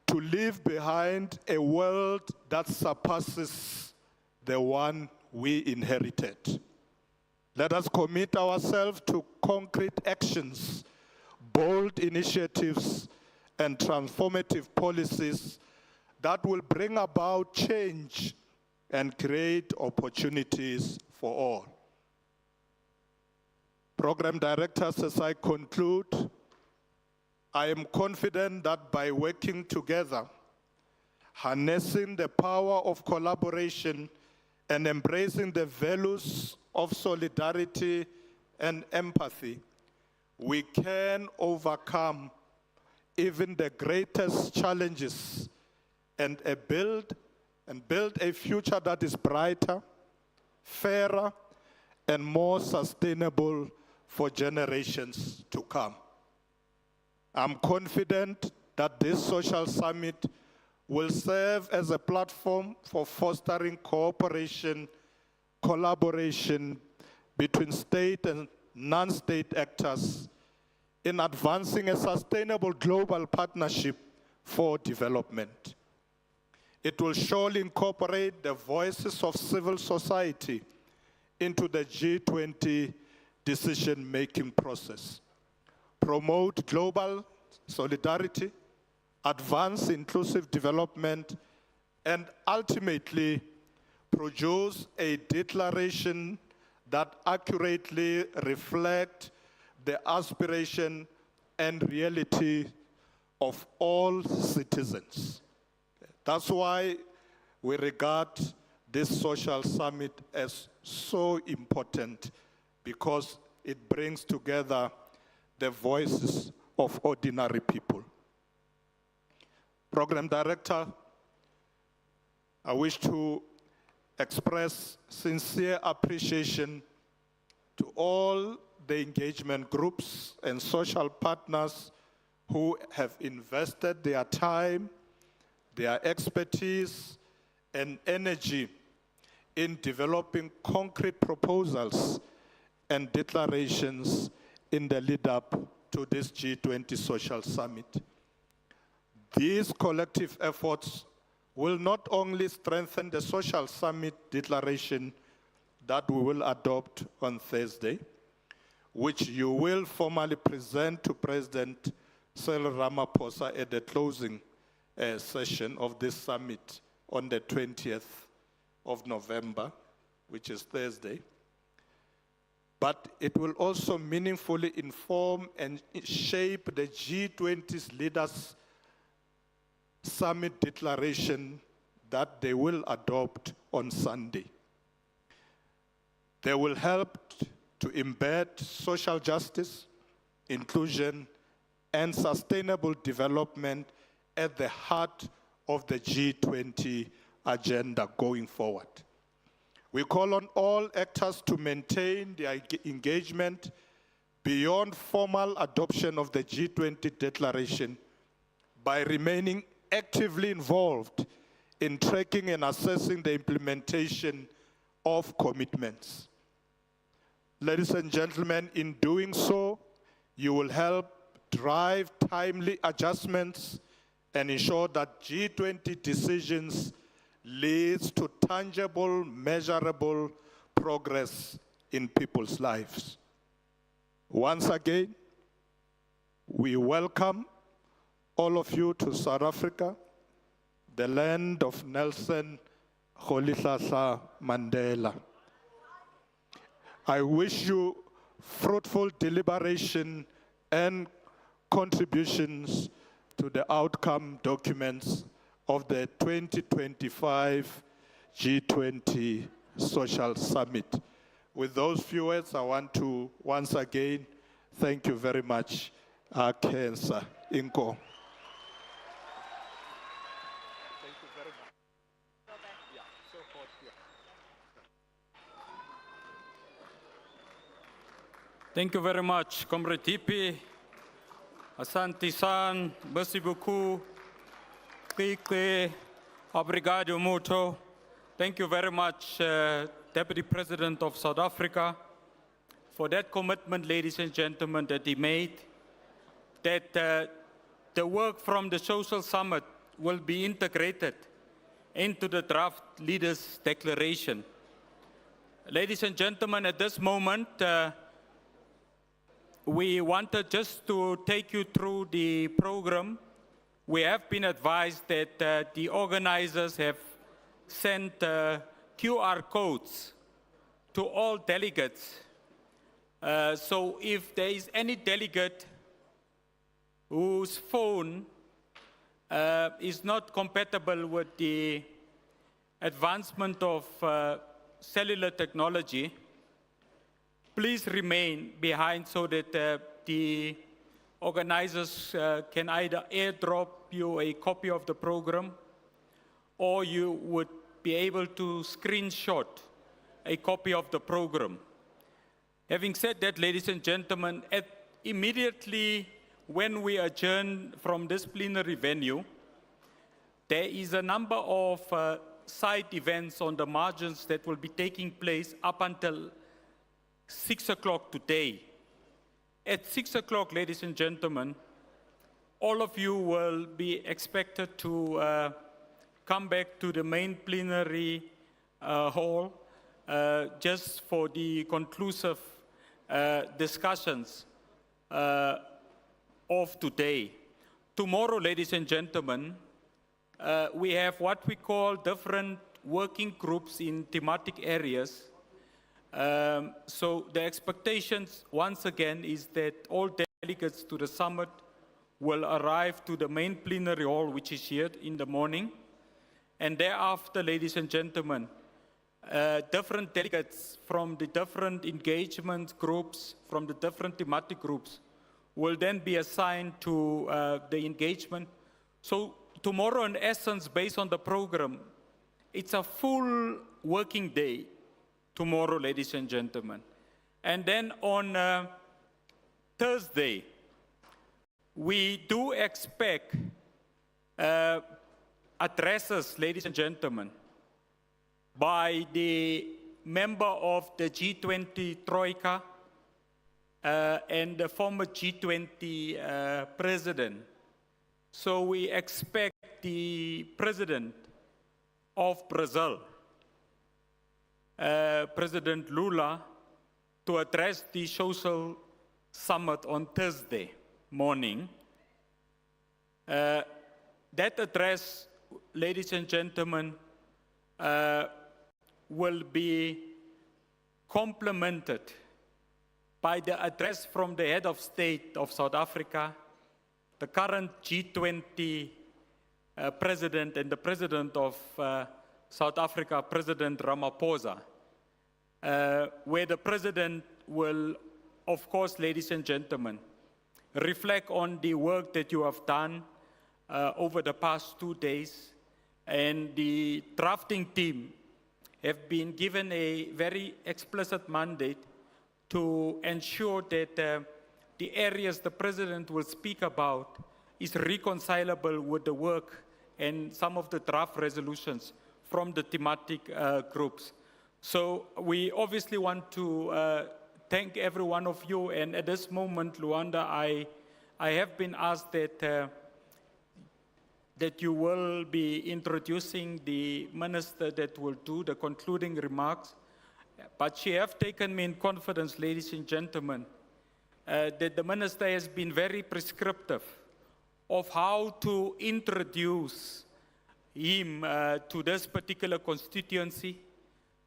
to leave behind a world that surpasses the one we inherited. Let us commit ourselves to concrete actions, bold initiatives, and transformative policies that will bring about change and create opportunities for all. Program directors, as I conclude, I am confident that by working together, harnessing the power of collaboration, and embracing the values of solidarity and empathy, we can overcome even the greatest challenges and build a future that is brighter, fairer, and more sustainable for generations to come. I'm confident that this social summit will serve as a platform for fostering cooperation, collaboration between state and non-state actors in advancing a sustainable global partnership for development. It will surely incorporate the voices of civil society into the G20 decision-making process, promote global solidarity, advance inclusive development, and ultimately produce a declaration that accurately reflects the aspiration and reality of all citizens. That's why we regard this social summit as so important, because it brings together the voices of ordinary people. Program Director, I wish to express sincere appreciation to all the engagement groups and social partners who have invested their time, their expertise, and energy in developing concrete proposals and declarations in the lead-up to this G20 Social Summit. These collective efforts will not only strengthen the Social Summit declaration that we will adopt on Thursday, which you will formally present to President Cyril Ramaphosa at the closing session of this summit on the 20th of November, which is Thursday. But it will also meaningfully inform and shape the G20's leaders' summit declaration that they will adopt on Sunday. They will help to embed social justice, inclusion, and sustainable development at the heart of the G20 agenda going forward. We call on all actors to maintain their engagement beyond formal adoption of the G20 declaration by remaining actively involved in tracking and assessing the implementation of commitments. Ladies and gentlemen, in doing so, you will help drive timely adjustments and ensure that G20 decisions leads to tangible, measurable progress in people's lives. Once again, we welcome all of you to South Africa, the land of Nelson Rolihlahla Mandela. I wish you fruitful deliberation and contributions to the outcome documents of the 2025 G20 Social Summit. With those few words, I want to once again thank you very much, Kensa Inko. Thank you very much. Yeah, so hot here. Thank you very much, Comrade Tipi. Asante san, merci beaucoup. Kike, obrigado muito. Thank you very much, Deputy President of South Africa, for that commitment, ladies and gentlemen, that he made, that the work from the Social Summit will be integrated into the draft Leaders' Declaration. Ladies and gentlemen, at this moment, we wanted just to take you through the program. We have been advised that the organizers have sent QR codes to all delegates. So if there is any delegate whose phone is not compatible with the advancement of cellular technology, please remain behind so that the organizers can either airdrop you a copy of the program, or you would be able to screenshot a copy of the program. Having said that, ladies and gentlemen, immediately when we adjourn from this plenary venue, there is a number of side events on the margins that will be taking place up until 6 o'clock today. At 6 o'clock, ladies and gentlemen, all of you will be expected to come back to the main plenary hall just for the conclusive discussions of today. Tomorrow, ladies and gentlemen, we have what we call different working groups in thematic areas. So the expectations, once again, is that all delegates to the summit will arrive to the main plenary hall, which is here in the morning. And thereafter, ladies and gentlemen, different delegates from the different engagement groups, from the different thematic groups, will then be assigned to the engagement. So tomorrow, in essence, based on the program, it's a full working day tomorrow, ladies and gentlemen. And then on Thursday, we do expect addresses, ladies and gentlemen, by the member of the G20 Troika and the former G20 president. So we expect the president of Brazil, President Lula, to address the social summit on Thursday morning. That address, ladies and gentlemen, will be complemented by the address from the head of state of South Africa, the current G20 president and the president of South Africa, President Ramaphosa, where the president will, of course, ladies and gentlemen, reflect on the work that you have done over the past 2 days. And the drafting team have been given a very explicit mandate to ensure that the areas the president will speak about is reconcilable with the work and some of the draft resolutions from the thematic groups. So we obviously want to thank every one of you, and at this moment, Luanda, I have been asked that you will be introducing the minister that will do the concluding remarks. But she have taken me in confidence, ladies and gentlemen, that the minister has been very prescriptive of how to introduce him to this particular constituency.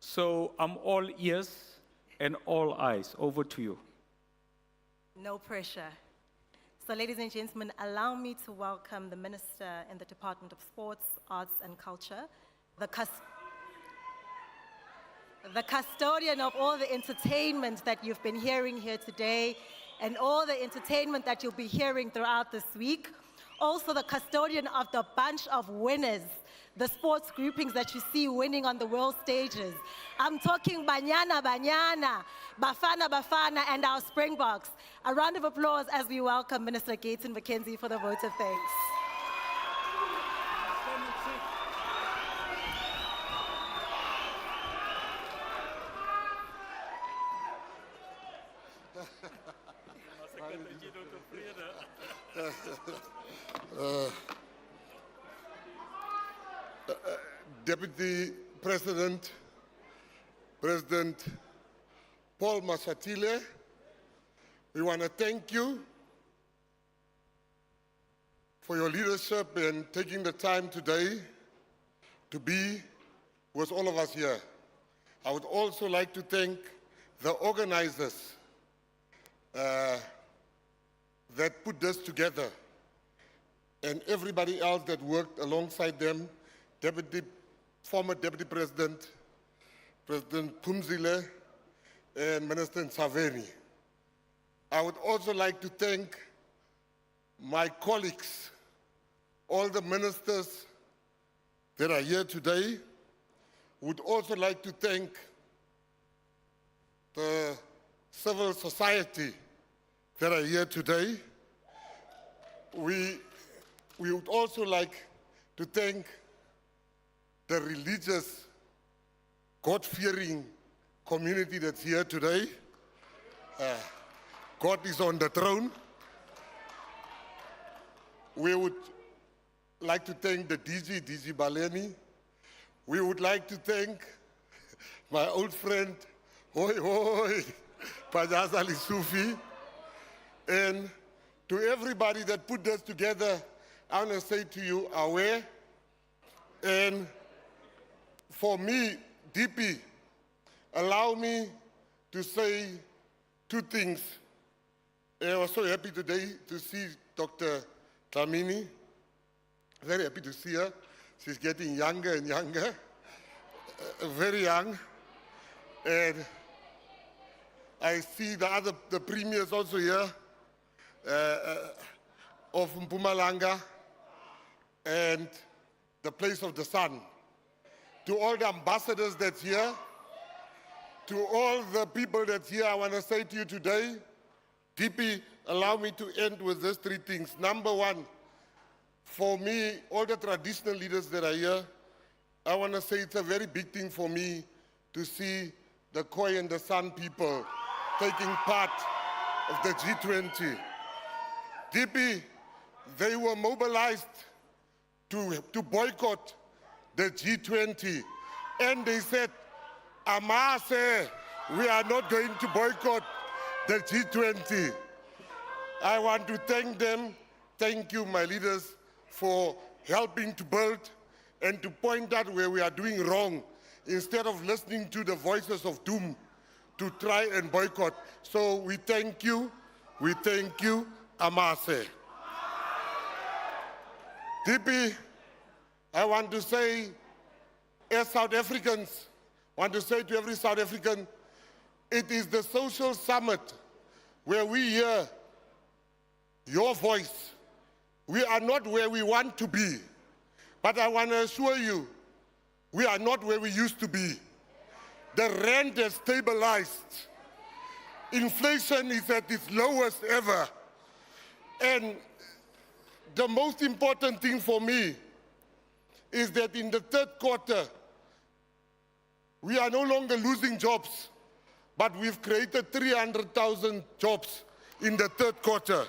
So I'm all ears and all eyes. Over to you. No pressure. So, ladies and gentlemen, allow me to welcome the Minister in the Department of Sports, Arts and Culture, the custodian of all the entertainment that you've been hearing here today, and all the entertainment that you'll be hearing throughout this week. Also the custodian of the bunch of winners, the sports groupings that you see winning on the world stages. I'm talking Banyana Banyana, Bafana Bafana, and our Springboks. A round of applause as we welcome Minister Gayton McKenzie for the vote of thanks. Deputy President, President Paul Mashatile, we want to thank you for your leadership and taking the time today to be with all of us here. I would also like to thank the organizers that put this together, and everybody else that worked alongside them, former Deputy President, President Pumzile, and Minister Nsaveni. I would also like to thank my colleagues, all the ministers that are here today. Would also like to thank the civil society that are here today. We would also like to thank the religious, God-fearing community that's here today. God is on the throne. We would like to thank the DG Baleni. We would like to thank my old friend, Pajaza Lisufi, and to everybody that put this together, I want to say to you, aware. And for me, DP, allow me to say two things. I was so happy today to see Dr. Dlamini. Very happy to see her. She's getting younger and younger, very young. And I see the premiers also here of Mpumalanga and the place of the sun. To all the ambassadors that's here, to all the people that's here, I want to say to you today, DP, allow me to end with these three things. Number one, for me, all the traditional leaders that are here, I want to say it's a very big thing for me to see the Khoi and the San people taking part of the G20. DP, they were mobilized to boycott the G20, and they said, Amase, we are not going to boycott the G20. I want to thank them. Thank you, my leaders, for helping to build and to point out where we are doing wrong instead of listening to the voices of doom to try and boycott. So we thank you, Amase. DP, I want to say, as South Africans, I want to say to every South African, it is the social summit where we hear your voice. We are not where we want to be, but I want to assure you, we are not where we used to be. The rand has stabilized. Inflation is at its lowest ever. And the most important thing for me is that in the third quarter, we are no longer losing jobs, but we've created 300,000 jobs in the third quarter.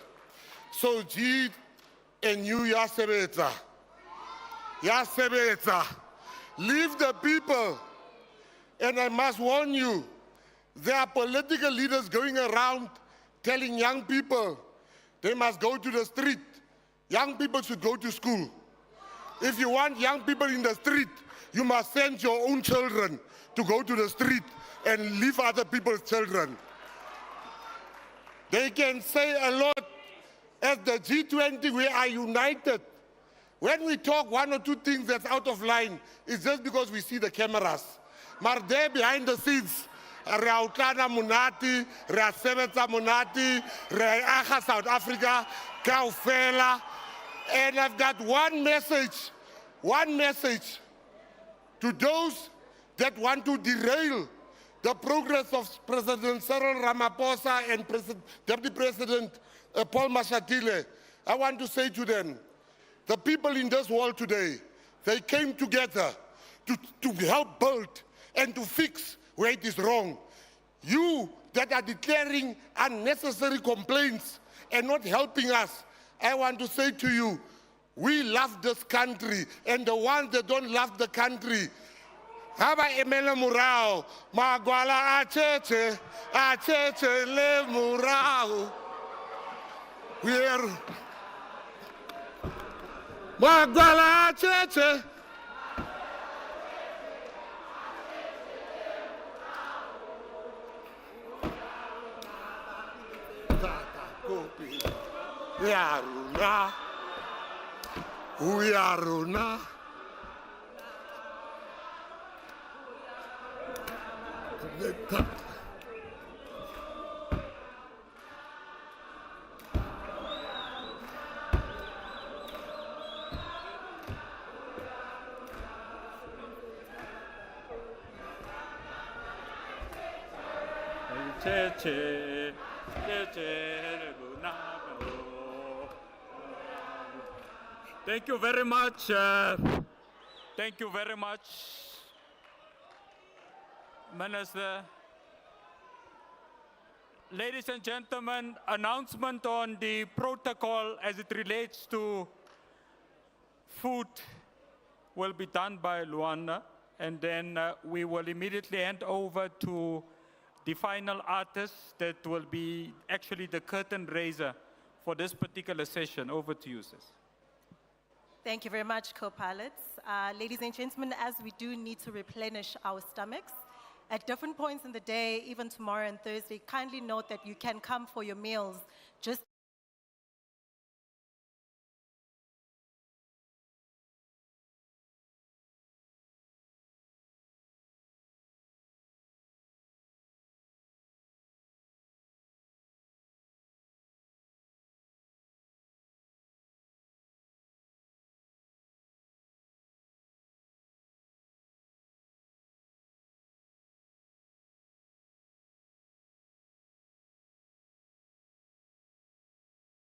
So G and you, ya sebetsa. Leave the people. And I must warn you, there are political leaders going around telling young people they must go to the street. Young people should go to school. If you want young people in the street, you must send your own children to go to the street and leave other people's children. They can say a lot. At the G20, we are united. When we talk one or two things that's out of line, it's just because we see the cameras. But there behind the scenes, re a utlana monate, re a sebetsa monate, re a aga South Africa, kaofela. And I've got one message to those that want to derail the progress of President Cyril Ramaphosa and Deputy President Paul Mashatile. I want to say to them, the people in this world today, they came together to help build and to fix where it is wrong. You that are declaring unnecessary complaints and not helping us, I want to say to you, we love this country, and the ones that don't love the country, haba emele murao, magwala acheche le murao. We are magwala acheche. Yaruna. Uyaruna. Thank you very much. Thank you very much, Minister. Ladies and gentlemen, announcement on the protocol as it relates to food will be done by Luanda, and then we will immediately hand over to the final artist that will be actually the curtain raiser for this particular session. Over to you, sis. Thank you very much, co-pilots. Ladies and gentlemen, as we do need to replenish our stomachs, at different points in the day, even tomorrow and Thursday, kindly note that you can come for your meals just